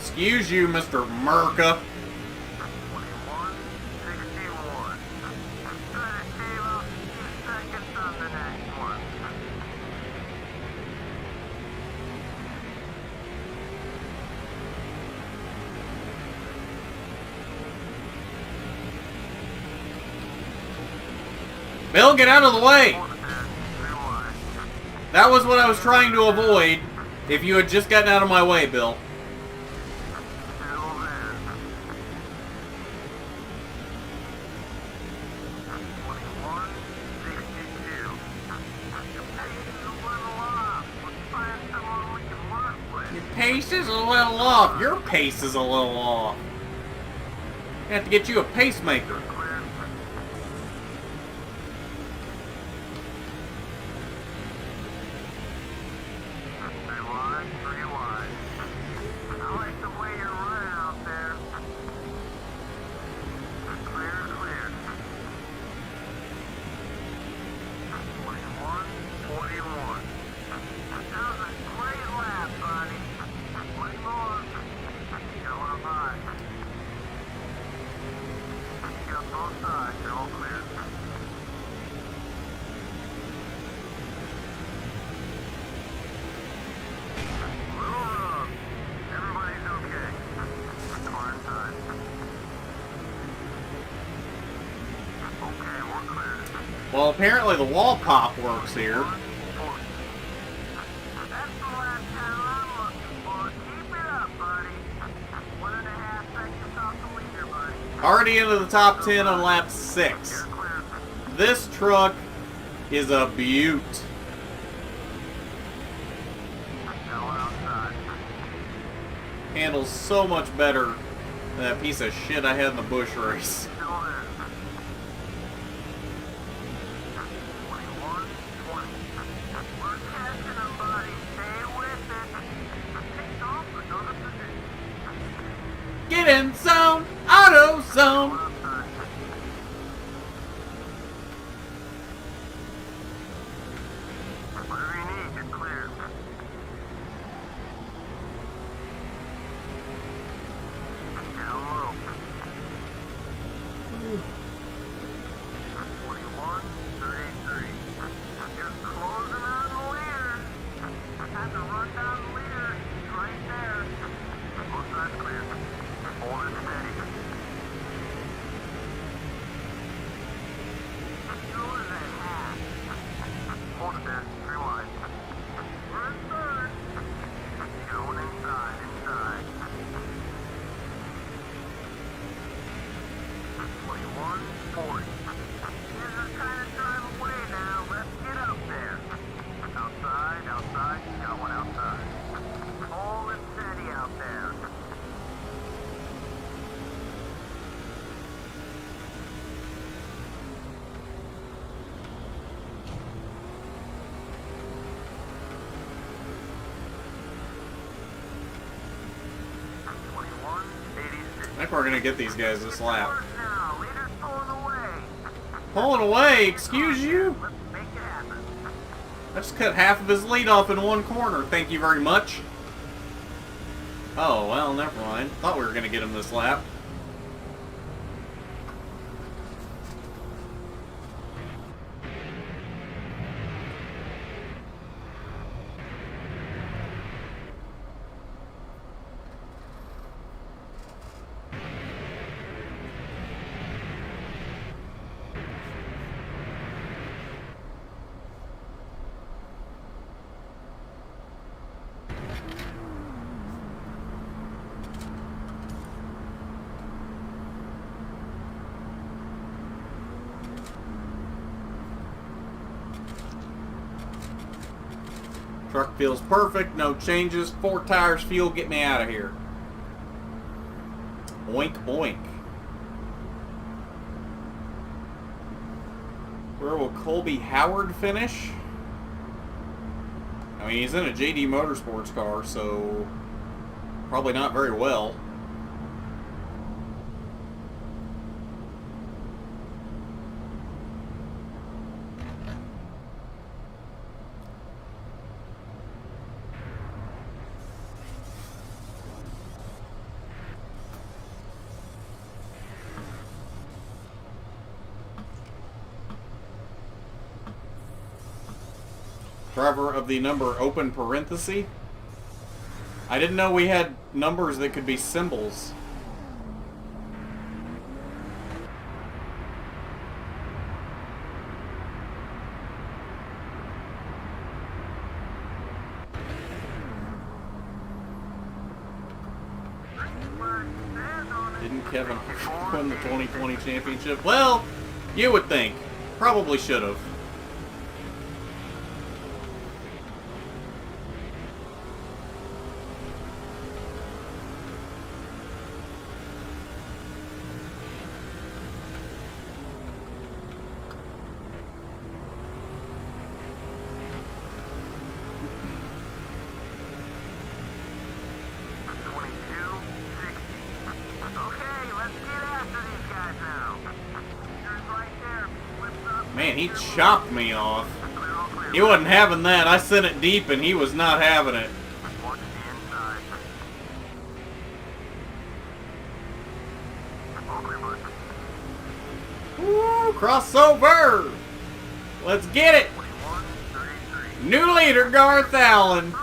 Excuse you, Mr. Merca. Bill, get out of the way! That was what I was trying to avoid. If you had just gotten out of my way, Bill. Pace is a little off. Your pace is a little off. I have to get you a pacemaker. Well, apparently the wall pop works here. That's the last time I'm looking for. Keep it up, buddy. 1.5 seconds off the leader, buddy. Already into the top 10 on lap 6. You're clear. This truck is a beaut. Now outside. Handles so much better than that piece of shit I had in the bush race. Still there. 21, 20. We're catching them, buddy. Stay with it. Take off another position. Get in zone, auto zone. Outside. Whatever you need, you're clear. Down low. 41, 33. You're closing on the leader. Had to run down the leader. He's right there. Both sides clear. Hold it steady. Go to that half. Hold it there. Rewind. We're in third. Going inside. 21, 40. Kids are trying to drive away now. Let's get up there. Outside. Got one outside. Hold it steady out there. I think we're gonna get these guys this lap. Now, leader's pulling away. Pulling away, excuse you? Let's make it happen. I just cut half of his lead off in one corner. Thank you very much. Oh, well, never mind. Thought we were gonna get him this lap. Truck feels perfect, no changes, 4 tires, fuel, get me out of here. Oink, oink. Where will Colby Howard finish? I mean, he's in a JD Motorsports car, so probably not very well. Driver of the number open parenthesis. I didn't know we had numbers that could be symbols. Didn't Kevin win the 2020 championship? Well, you would think. Probably should have. Man, he chopped me off. He wasn't having that. I sent it deep and he was not having it. Woo, crossover! Let's get it! New leader, Garth Allen.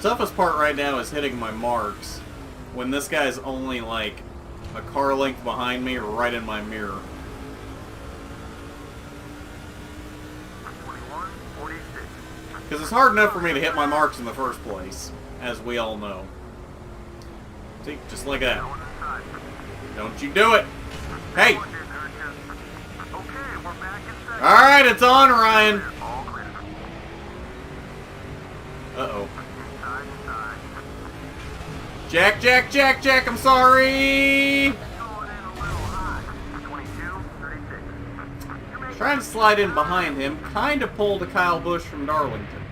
toughest part right now is hitting my marks when this guy's only like a car length behind me or right in my mirror. 21:46. Because it's hard enough for me to hit my marks in the first place, as we all know. See, just like that. Going inside. Don't you do it! Hey! Okay, we're back in second. Alright, it's on, Ryan! All clear. Uh-oh. Inside, inside. Jack, Jack, Jack, Jack, I'm sorry! Going in a little high. 22:36. You're making Trying to slide in behind him, kind of pulled a Kyle Busch from Darlington.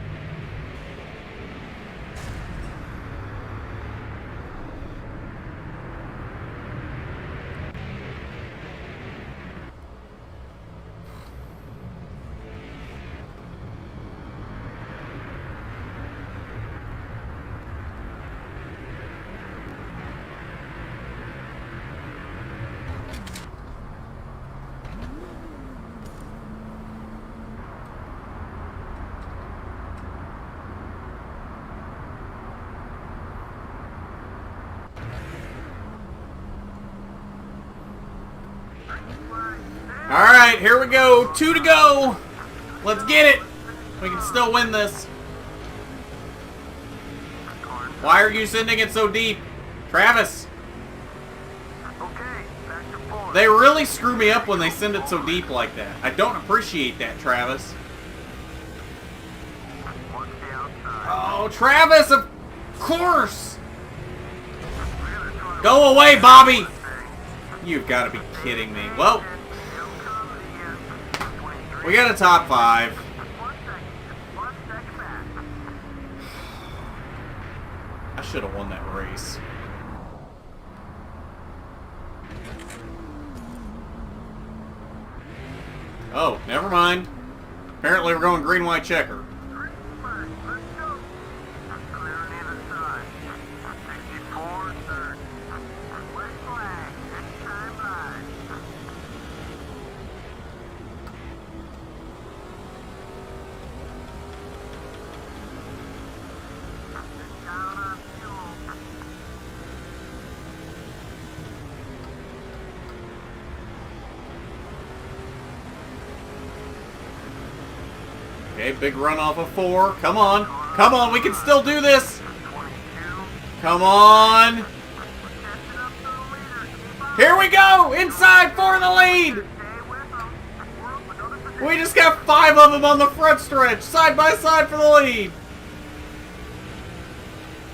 Alright, here we go. 2 to go. Let's get it. We can still win this. Why are you sending it so deep? Travis, okay, back to four. they really screw me up when they send it so deep like that. I don't appreciate that, Travis. Watch the outside. Oh, Travis, of course. Go away, Bobby. You've got to be kidding me. Well, we got a top 5. 1 second. 1 second back. I should have won that race. Oh, never mind. Apparently we're going green, white, checker. Let's go. Clearing in inside. 64 third. White flag. Next time live. Down on fuel. Okay, big run off of 4. Come on. Come on, we can still do this. 22. Come on. Catching up to the leader. Keep up. Here we go. Inside 4 in the lead. Stay with them. We're up another position. We just got 5 of them on the front stretch. Side by side for the lead.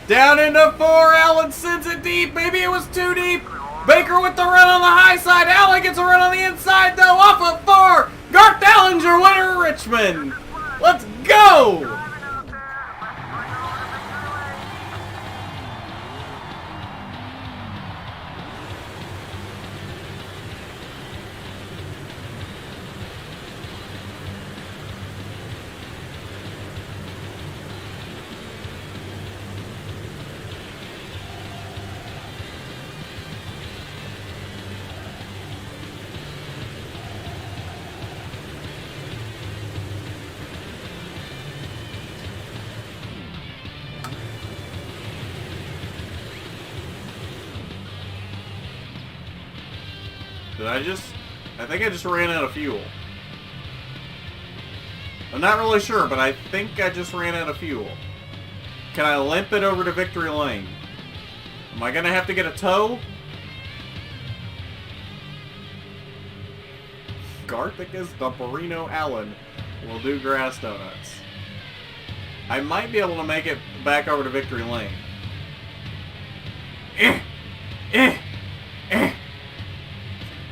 Down into 4. Allen sends it deep. Maybe it was too deep. Baker with the run on the high side. Allen gets a run on the inside, though. Off of 4. Garth Allen's your winner at Richmond. Let's go. Driving out there. Let's bring it over to victory lane. Did I think I just ran out of fuel. I'm not really sure, but I think I just ran out of fuel. Can I limp it over to victory lane? Am I gonna have to get a tow? Garthicus Dumperino Allen will do grass donuts. I might be able to make it back over to victory lane.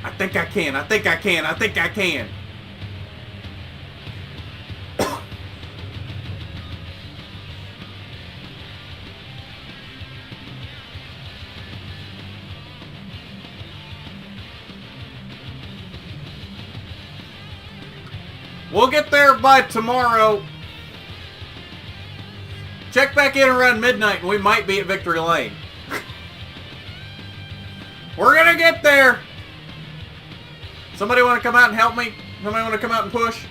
I think I can. I think I can. I think I can. We'll get there by tomorrow. Check back in around midnight and we might be at victory lane. We're gonna get there. Somebody want to come out and help me? Somebody want to come out and push?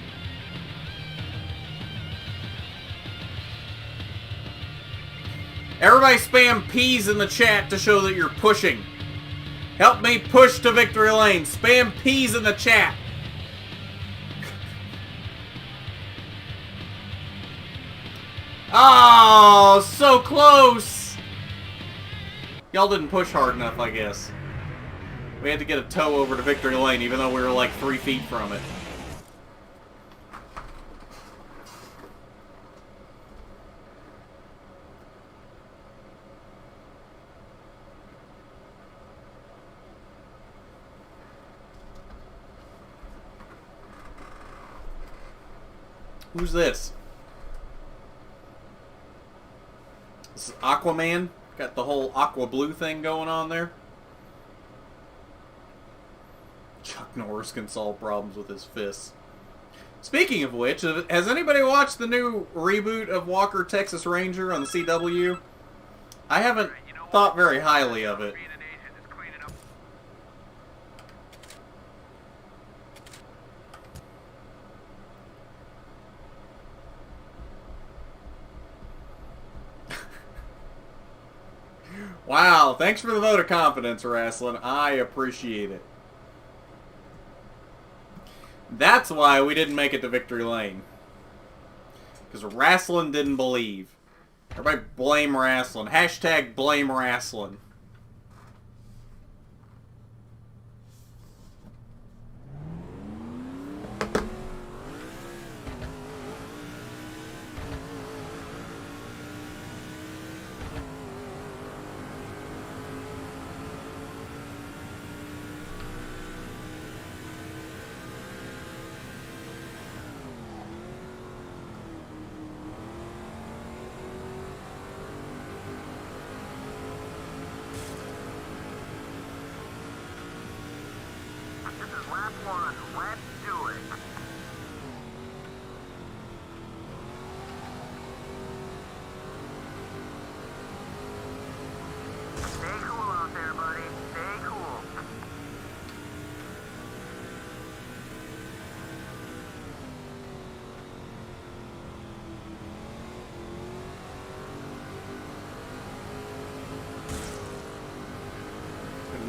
Everybody spam P's in the chat to show that you're pushing. Help me push to victory lane. Spam P's in the chat. Oh, so close. Y'all didn't push hard enough, I guess. We had to get a tow over to victory lane, even though we were like 3 feet from it. Who's this? This is Aquaman. Got the whole aqua blue thing going on there. Chuck Norris can solve problems with his fists. Speaking of which, has anybody watched the new reboot of Walker, Texas Ranger on the CW? I haven't thought very highly of it. Wow, thanks for the vote of confidence, Wrestling. I appreciate it. That's why we didn't make it to victory lane. Because Wrestling didn't believe. Everybody blame Wrestling. Hashtag blame Wrestling. Lap one, let's do it. Stay cool out there, buddy. Stay cool.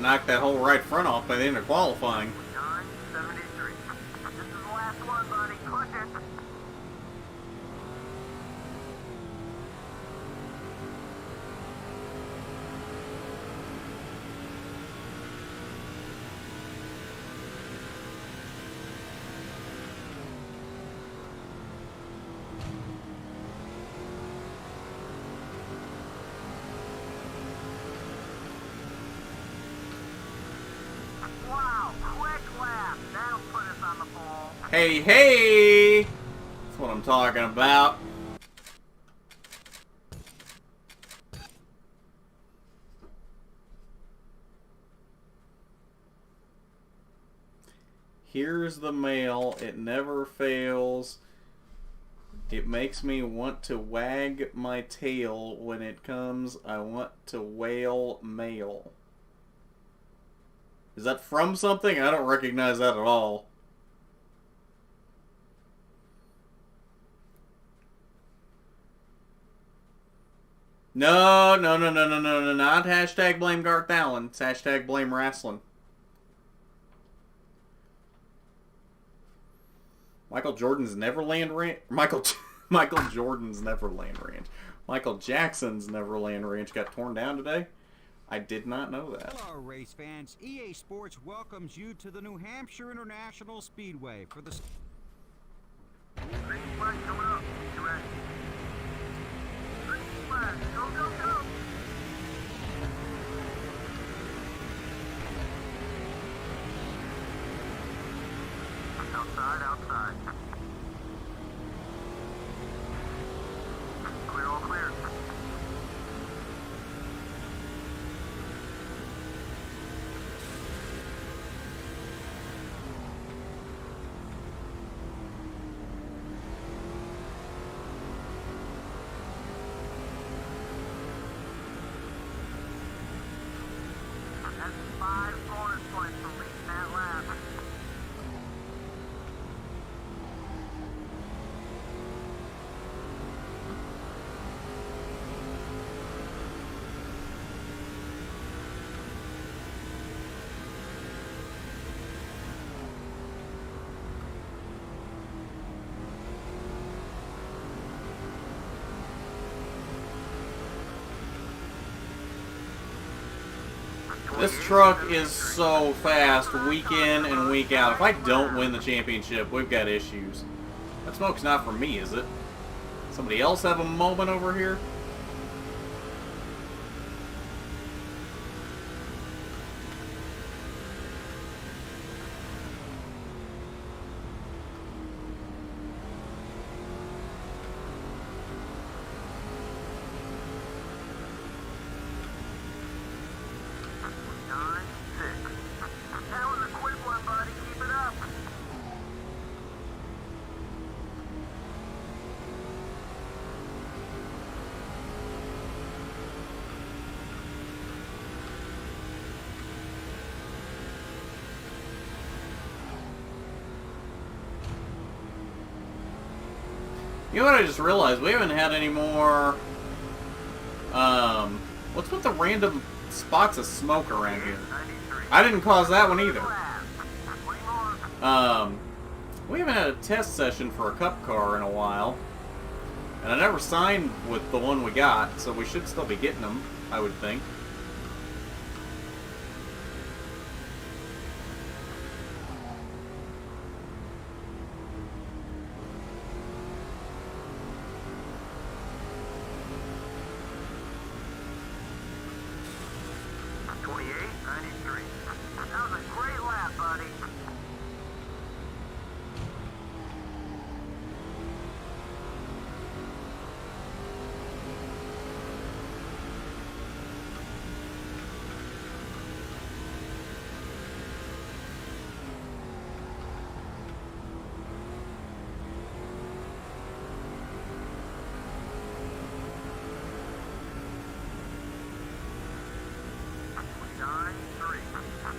Knock that whole right front off by the end of qualifying. 973. This is the last one, buddy. Push it. Wow, quick lap. That'll put us on the pole. Hey, hey! That's what I'm talking about. Here's the mail. It never fails. It makes me want to wag my tail when it comes. I want to wail mail. Is that from something? I don't recognize that at all. No, not hashtag blame Garth Allen. It's hashtag blame wrestling. Michael Jordan's Neverland Ranch. Michael Jordan's Neverland Ranch. Michael Jackson's Neverland Ranch got torn down today. I did not know that. Hello, race fans. EA Sports welcomes you to the New Hampshire International Speedway for the... Green flag coming up. Get ready. Green flag. Go, go, go. Outside, outside. Clear, all clear. This truck is so fast week in and week out. If I don't win the championship, we've got issues. That smoke's not for me, is it? Somebody else have a moment over here? That was a quick one, buddy. Keep it up. You know what I just realized? We haven't had any more... What's with the random spots of smoke around here? I didn't cause that one either. We haven't had a test session for a cup car in a while. And I never signed with the one we got, so we should still be getting them, I would think. That was a great lap, buddy.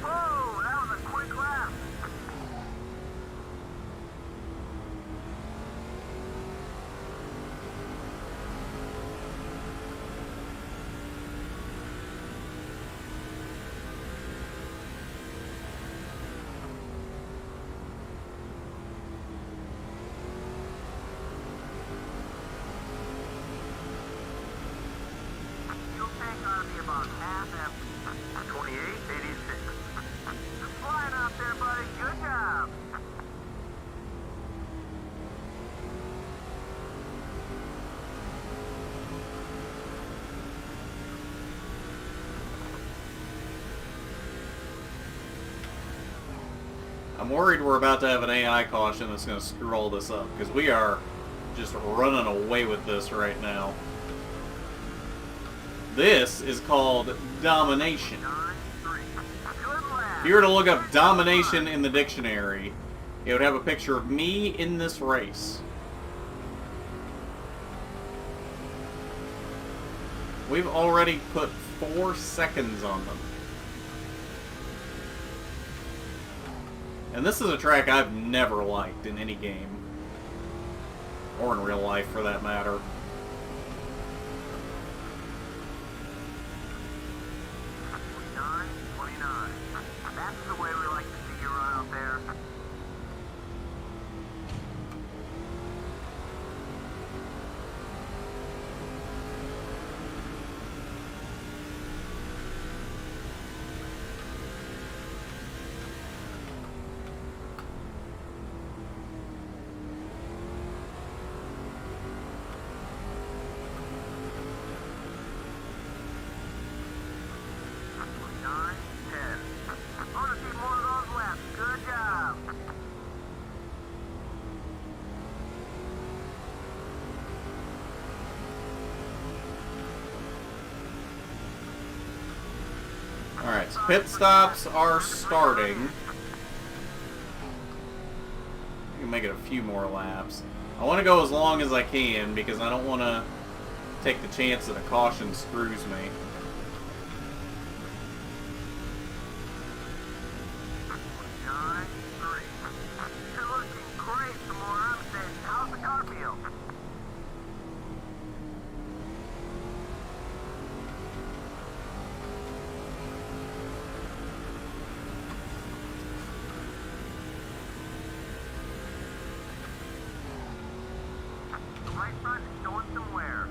Whoa, that was a quick lap. Fuel tank ought to be about half empty. 2886. Flying out there, buddy. Good job. I'm worried we're about to have an AI caution that's going to screw all this up, because we are just running away with this right now. This is called domination. 9-3. Good lap. If you were to look up domination in the dictionary, it would have a picture of me in this race. We've already put 4 seconds on them. And this is a track I've never liked in any game. Or in real life, for that matter. That's the way we like to see you run out there. I want to see more of those laps. Good job. Alright, so pit stops are starting. I can make it a few more laps. I want to go as long as I can because I don't want to take the chance that a caution screws me. You're looking great from where I'm sitting. How's the car feel? The right front is showing some wear.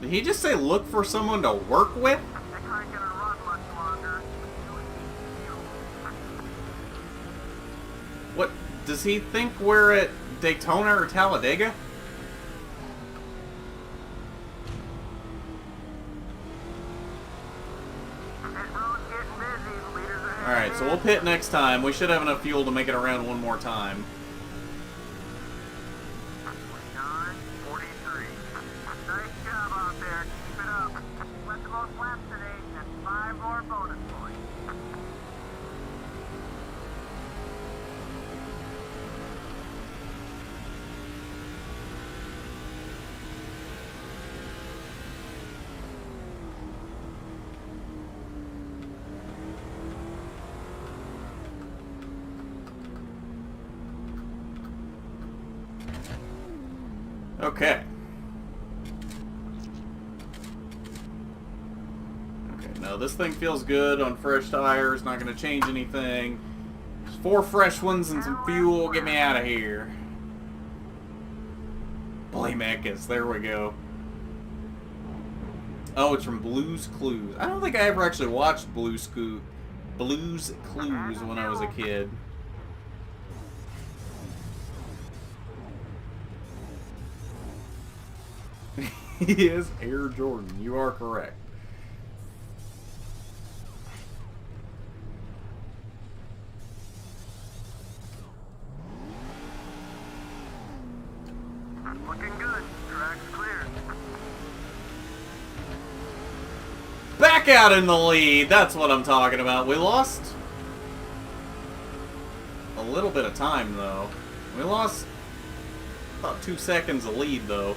Did he just say look for someone to work with? That car ain't gonna run much longer. What? Does he think we're at Daytona or Talladega? This road's getting busy. Leaders ahead. Alright, so we'll pit next time. We should have enough fuel to make it around one more time. 29:43. Nice job out there. Keep it up. Let the most laps today. That's 5 more bonus points. Okay. Okay, now this thing feels good on fresh tires. Not going to change anything. Just 4 fresh ones and some fuel. Get me out of here. Blame Eckes. There we go. Oh, it's from Blue's Clues. I don't think I ever actually watched Blue's Clues when I was a kid. He is Air Jordan. You are correct. Looking good. Track's clear. Back out in the lead. That's what I'm talking about. We lost a little bit of time, though. We lost about 2 seconds of lead, though.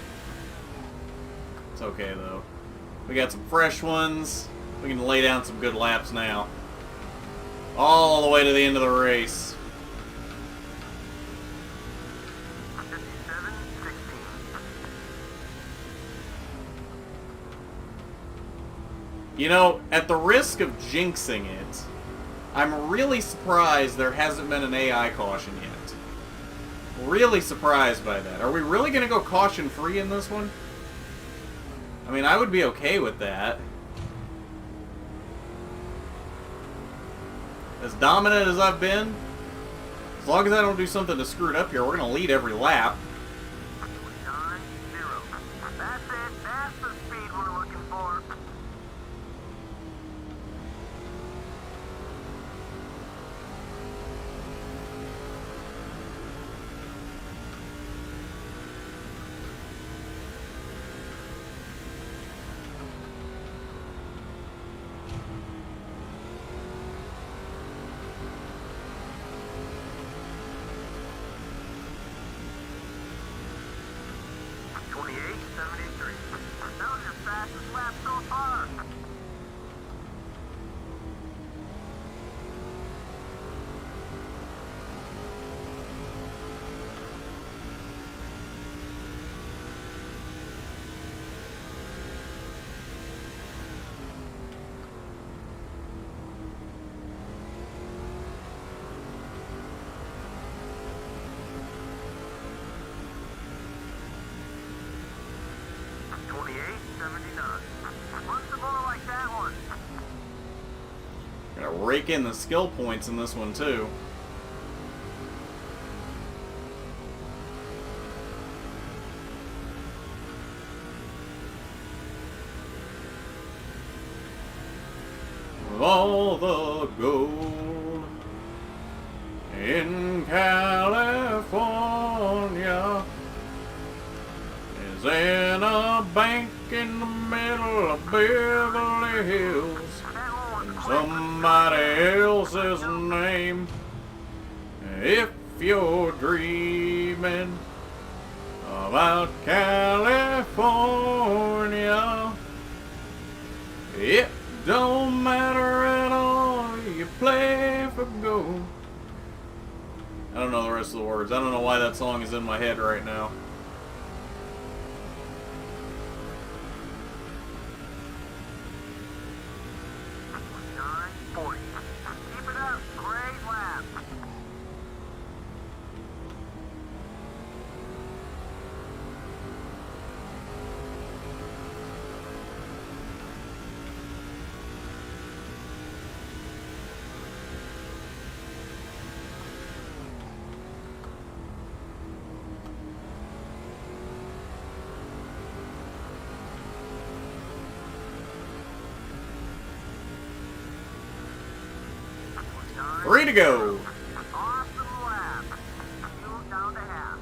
It's okay, though. We got some fresh ones. We can lay down some good laps now. All the way to the end of the race. 57:16. You know, at the risk of jinxing it, I'm really surprised there hasn't been an AI caution yet. Really surprised by that. Are we really going to go caution-free in this one? I mean, I would be okay with that. As dominant as I've been, as long as I don't do something to screw it up here, we're going to lead every lap. 29:0. That's it. That's the speed we're looking for. That was your fastest lap so far. What's the ball like that one? Gonna rake in the skill points in this one, too. With all the gold in California is in a bank in the middle of Beverly Hills. In somebody else's name. If you're dreaming about California, it don't matter at all. You play for gold. I don't know the rest of the words. I don't know why that song is in my head right now. Keep it up. Great lap. to go. Awesome lap. Fuel down to half.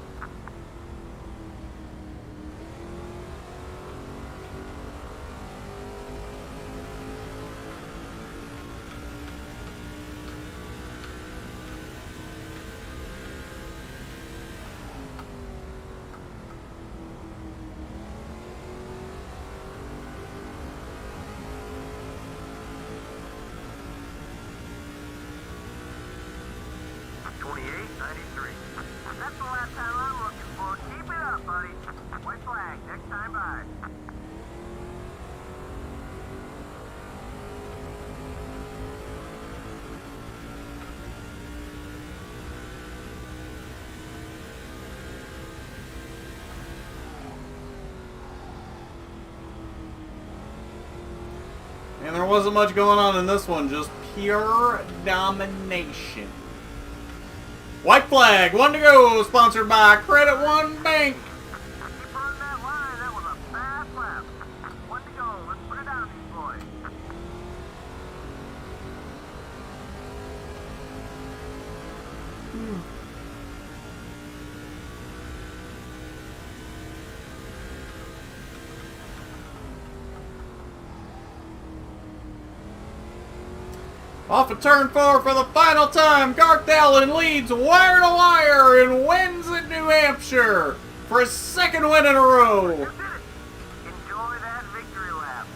That's the last time I'm looking for. Keep it up, buddy. White flag, next time by. And there wasn't much going on in this one, just pure domination. White flag, 1 to go, sponsored by Credit One Bank. Keep on that line. That was a fast lap. 1 to go. Let's put it down, these boys. Off of turn 4 for the final time, Garth Allen leads wire to wire and wins at New Hampshire for his second win in a row. You did it. Enjoy that victory lap.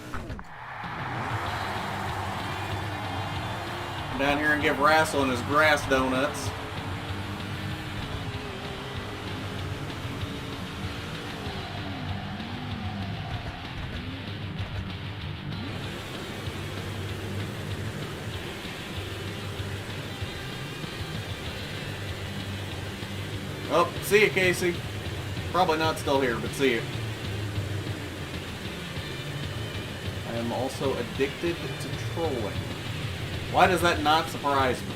Down here and give Rasslin his grass donuts. Oh, see you, Casey. Probably not still here, but see you. I am also addicted to trolling. Why does that not surprise me?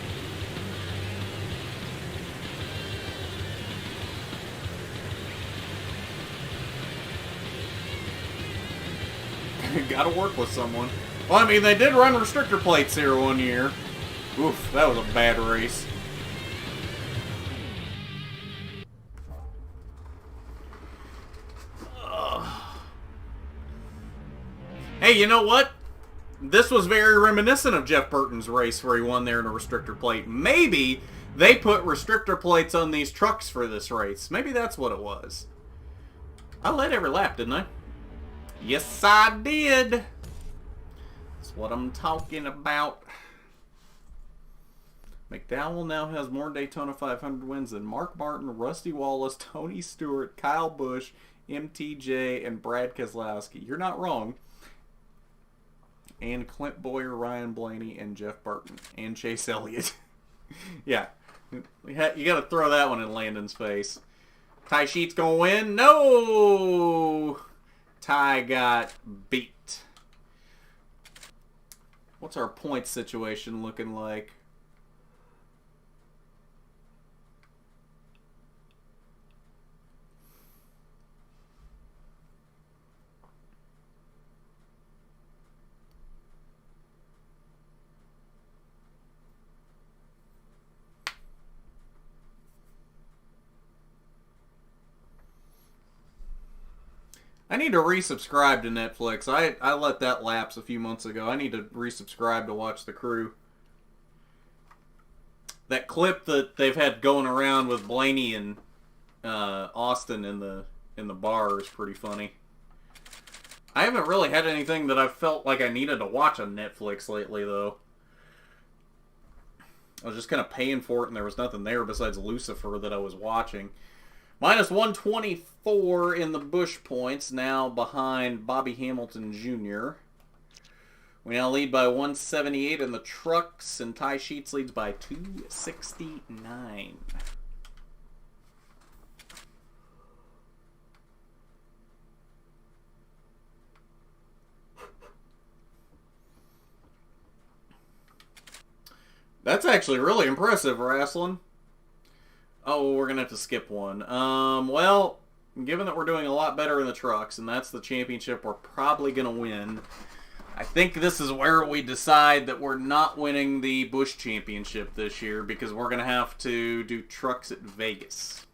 Gotta work with someone. Well, I mean, they did run restrictor plates here one year. Oof, that was a bad race. Hey, you know what? This was very reminiscent of Jeff Burton's race where he won there in a restrictor plate. Maybe they put restrictor plates on these trucks for this race. Maybe that's what it was. I led every lap, didn't I? Yes, I did. That's what I'm talking about. McDowell now has more Daytona 500 wins than Mark Martin, Rusty Wallace, Tony Stewart, Kyle Busch, MTJ, and Brad Keselowski. You're not wrong. And Clint Boyer, Ryan Blaney, and Jeff Burton. And Chase Elliott. Yeah. You got to throw that one in Landon's face. Ty Sheet's going to win? No! Ty got beat. What's our points situation looking like? I need to resubscribe to Netflix. I let that lapse a few months ago. I need to resubscribe to watch The Crew. That clip that they've had going around with Blaney and Austin in the bar is pretty funny. I haven't really had anything that I felt like I needed to watch on Netflix lately, though. I was just kind of paying for it, and there was nothing there besides Lucifer that I was watching. Minus 124 in the Busch points, now behind Bobby Hamilton Jr. We now lead by 178 in the trucks, and Ty Sheets leads by 269. That's actually really impressive, Rasslin. Oh, we're going to have to skip one. Well, given that we're doing a lot better in the trucks, and that's the championship we're probably going to win, I think this is where we decide that we're not winning the Busch Championship this year because we're going to have to do trucks at Vegas.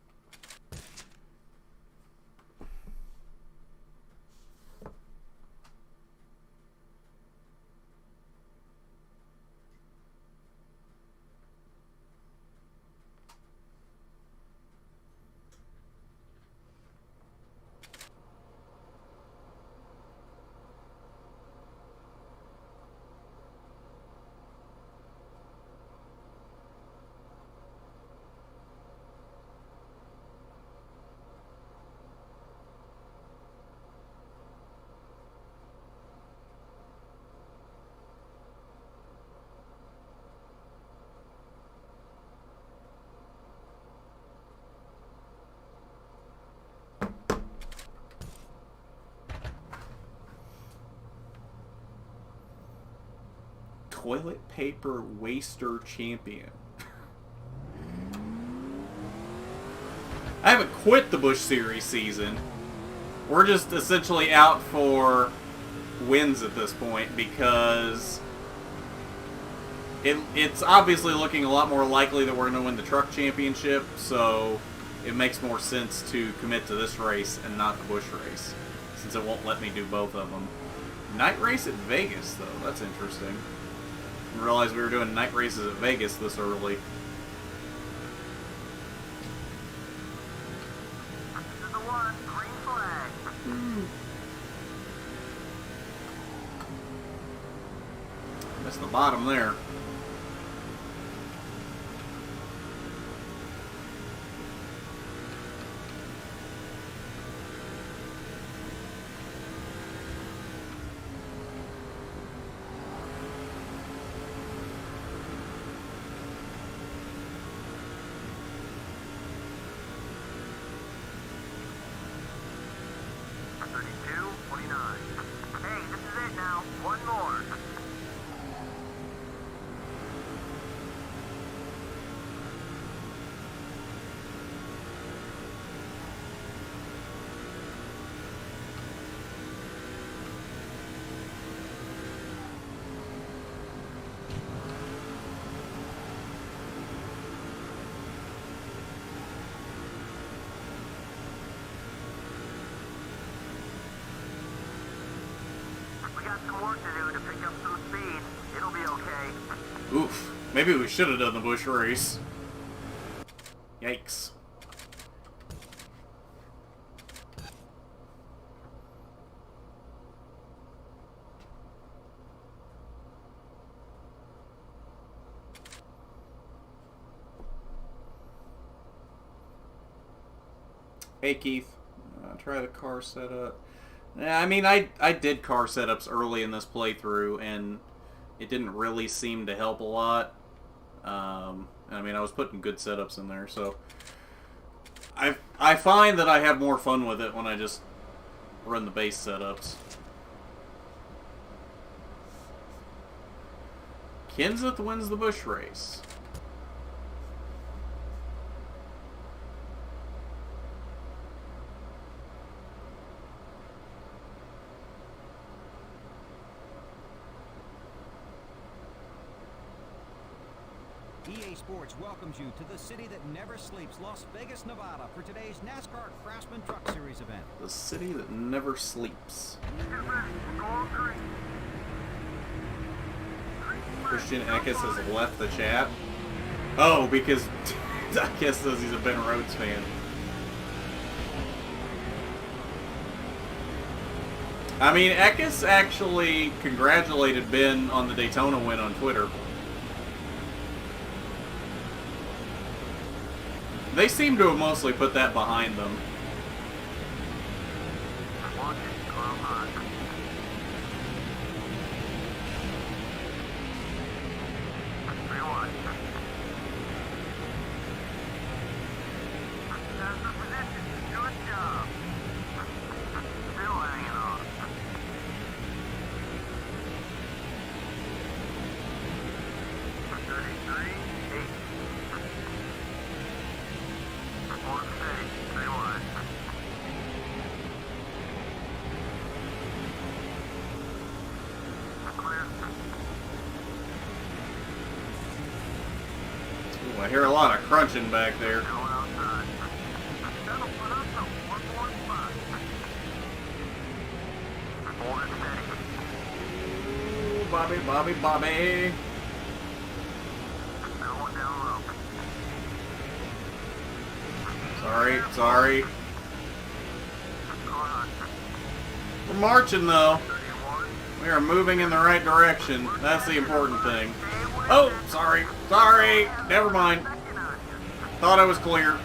Toilet paper waster champion. I haven't quit the Busch Series season. We're just essentially out for wins at this point because it's obviously looking a lot more likely that we're going to win the truck championship, so it makes more sense to commit to this race and not the Busch race, since it won't let me do both of them. Night race at Vegas, though. That's interesting. I didn't realize we were doing night races at Vegas this early. This is the one. Green flag. Missed the bottom there. Hey, this is it now. One more. We got some work to do to pick up some speed. It'll be okay. Oof. Maybe we should have done the Busch race. Yikes. Hey Keith, try the car setup. Yeah, I mean, I did car setups early in this playthrough, and it didn't really seem to help a lot. I mean, I was putting good setups in there, so I find that I have more fun with it when I just run the base setups. Kenseth wins the Busch race. EA Sports welcomes you to the city that never sleeps, Las Vegas, Nevada, for today's NASCAR Craftsman Truck Series event. The city that never sleeps. Get ready. We're going green. Christian Eckes has left the chat. Oh, because I guess says he's a Ben Rhodes fan. I mean, Eckes actually congratulated Ben on the Daytona win on Twitter. They seem to have mostly put that behind them. Watch it. Come on. Rewind. That's the position. Good job. Still hanging on. I hear a lot of crunching back there. Going outside. Settle for us to one more spot. Hold it steady. Ooh, Bobby, Bobby, Bobby. Going down low. Sorry, sorry. Going on. We're marching though. 31. We are moving in the right direction. That's the important thing. Oh, sorry, sorry. Never mind. Thought I was clear.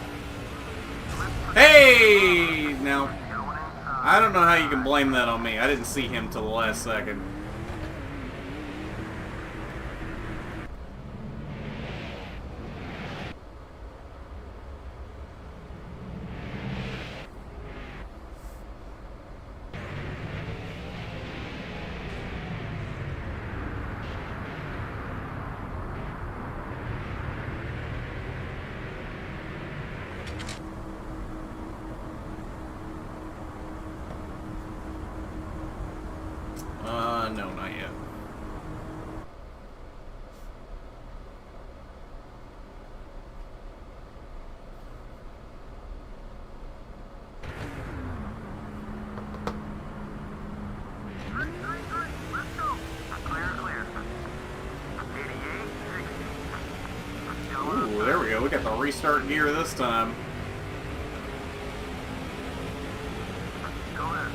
Hey! Now, I don't know how you can blame that on me. I didn't see him till the last second. No, not yet. Let's go. Clear, clear. 88, 60. Ooh, there we go. We got the restart gear this time. Go ahead.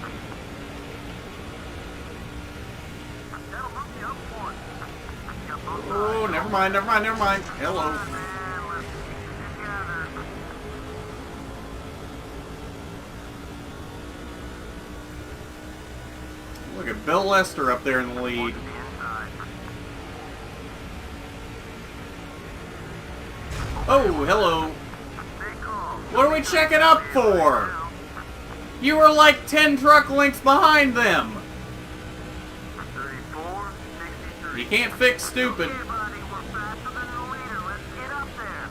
That'll move you up one. Got both Oh, sides. never mind, never mind, never mind. Hello. Man, let's keep it together. Look at Bill Lester up there in the lead. The inside. Oh, hello. Stay calm. What are we checking up for? You were like 10 truck lengths behind them. 34, 63. You can't fix stupid. Okay, buddy, we're faster than the leader. Let's get up there.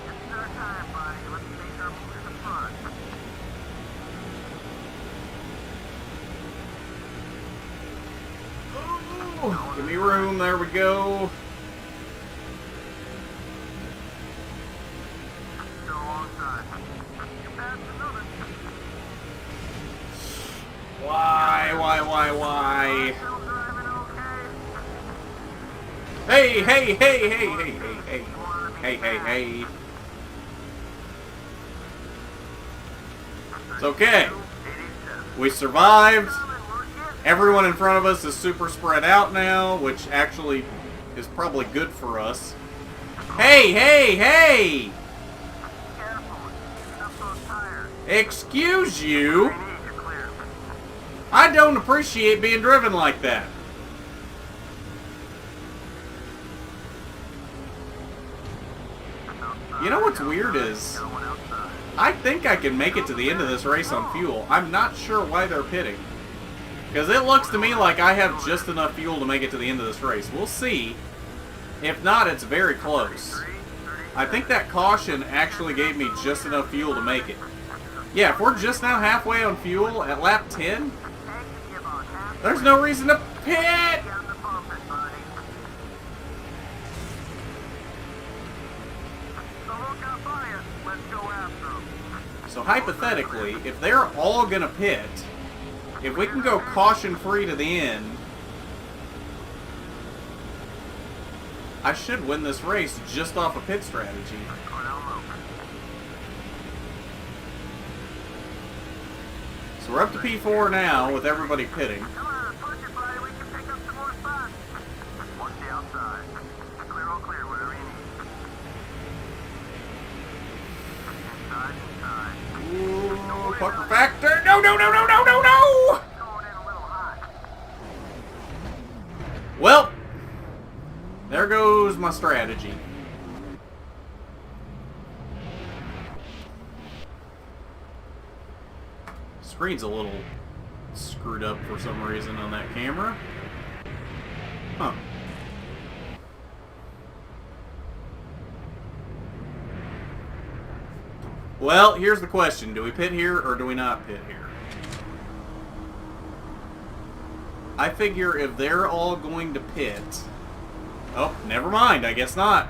This is our time, buddy. Let's make our move to the front. Ooh, give me room. There we go. Still alongside. You passed another. Why? Still driving okay? Hey, hey, hey, hey, hey, hey, hey. Hey, hey, hey. It's okay. 87. We survived. We're getting Everyone in front of us is super spread out now, which actually is probably good for us. Hey, hey, hey! careful. Keeping up those tires. Excuse you? We need you clear. I don't appreciate being driven like that. You know what's weird is, Going outside. I think I can make it to the end of this race on fuel. I'm not sure why they're pitting. Because it looks to me like I have just enough fuel to make it to the end of this race. We'll see. If not, it's very close. 3, 30. I think that caution actually gave me just enough fuel to make it. Yeah, if we're just now halfway on fuel at lap 10, Take it, give about half. there's no reason to pit! Down the bump it, buddy. So look out by us. Let's go after them. So hypothetically, if they're all gonna pit, if we can go caution free to the end, I should win this race just off a pit strategy. Going down low. So we're up to P4 now with everybody pitting. Come on, push it, buddy. We can pick up some more spots. Watch the outside. Clear, all clear. Whatever you need. Inside, inside. Ooh, pucker factor! No, no, no, no, no, no, no! Going in a little hot. Well, there goes my strategy. Screen's a little screwed up for some reason on that camera. Huh. Well, here's the question. Do we pit here or do we not pit here? I figure if they're all going to pit... Oh, never mind. I guess not.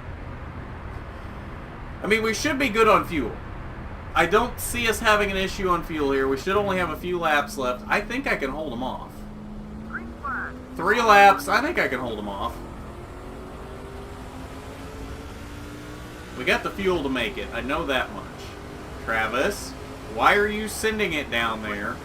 I mean, we should be good on fuel. I don't see us having an issue on fuel here. We should only have a few laps left. I think I can hold them off. 3 laps. I think I can hold them off. We got the fuel to make it. I know that much. Travis, why are you sending it down there?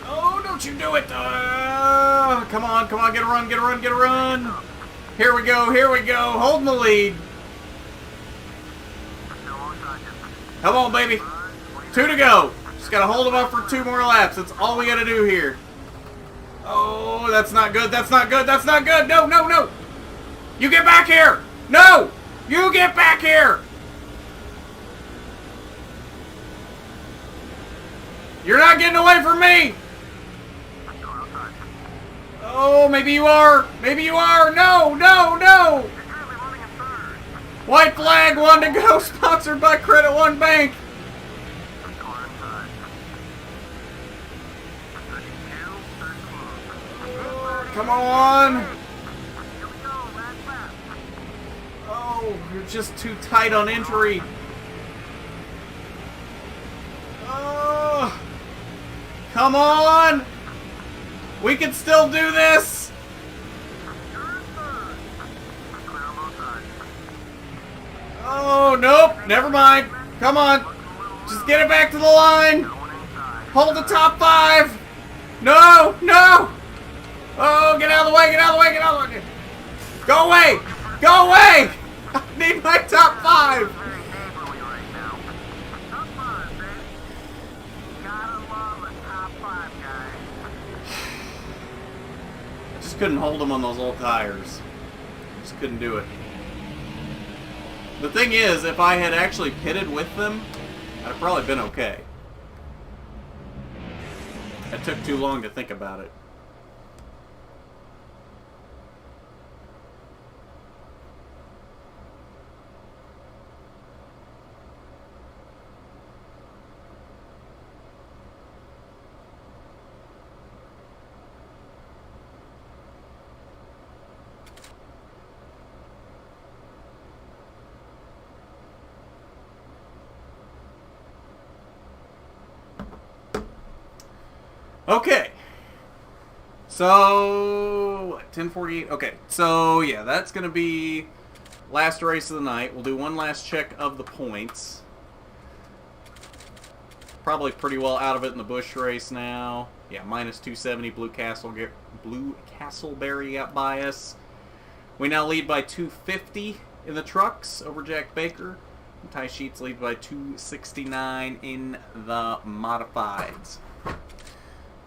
Oh, don't you do it! Come on, come on, get a run, get a run, get a run! Here we go, here we go, holding the lead. Come on, baby. 2 to go. Just gotta hold them up for 2 more laps. That's all we gotta do here. Oh, that's not good, that's not good, that's not good! No, no, no! You get back here! No! You get back here! You're not getting away from me! Oh, maybe you are! Maybe you are! No! No! No! White flag, 1 to go, sponsored by Credit One Bank! Come on! Oh, you're just too tight on entry. Oh! Come on! We can still do this! Oh, nope. Never mind. Come on. Just get it back to the line. Hold the top 5. No, no. Oh, get out of the way, get out of the way, get out of the way. Go away. Go away. I need my top 5. Couldn't hold them on those old tires. Just couldn't do it. The thing is, if I had actually pitted with them, I'd have probably been okay. It took too long to think about it. Okay. So, what, 10:48? Okay. So, yeah, that's going to be last race of the night. We'll do one last check of the points. Probably pretty well out of it in the Busch race now. Yeah, minus 270. Blue Castleberry got by us. We now lead by 250 in the trucks over Jack Baker. And Ty Sheets lead by 269 in the modifieds.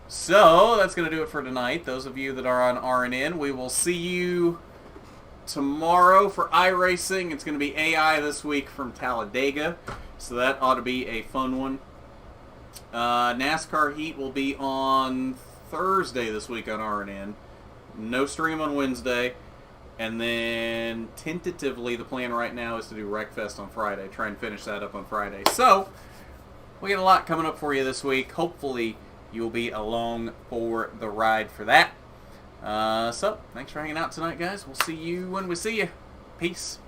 So, that's going to do it for tonight. Those of you that are on RNN, we will see you tomorrow for iRacing. It's going to be AI this week from Talladega, so that ought to be a fun one. NASCAR Heat will be on Thursday this week on RNN. No stream on Wednesday. And then, tentatively, the plan right now is to do Wreckfest on Friday. Try and finish that up on Friday. So, we got a lot coming up for you this week. Hopefully, you'll be along for the ride for that. So, thanks for hanging out tonight, guys. We'll see you when we see you. Peace.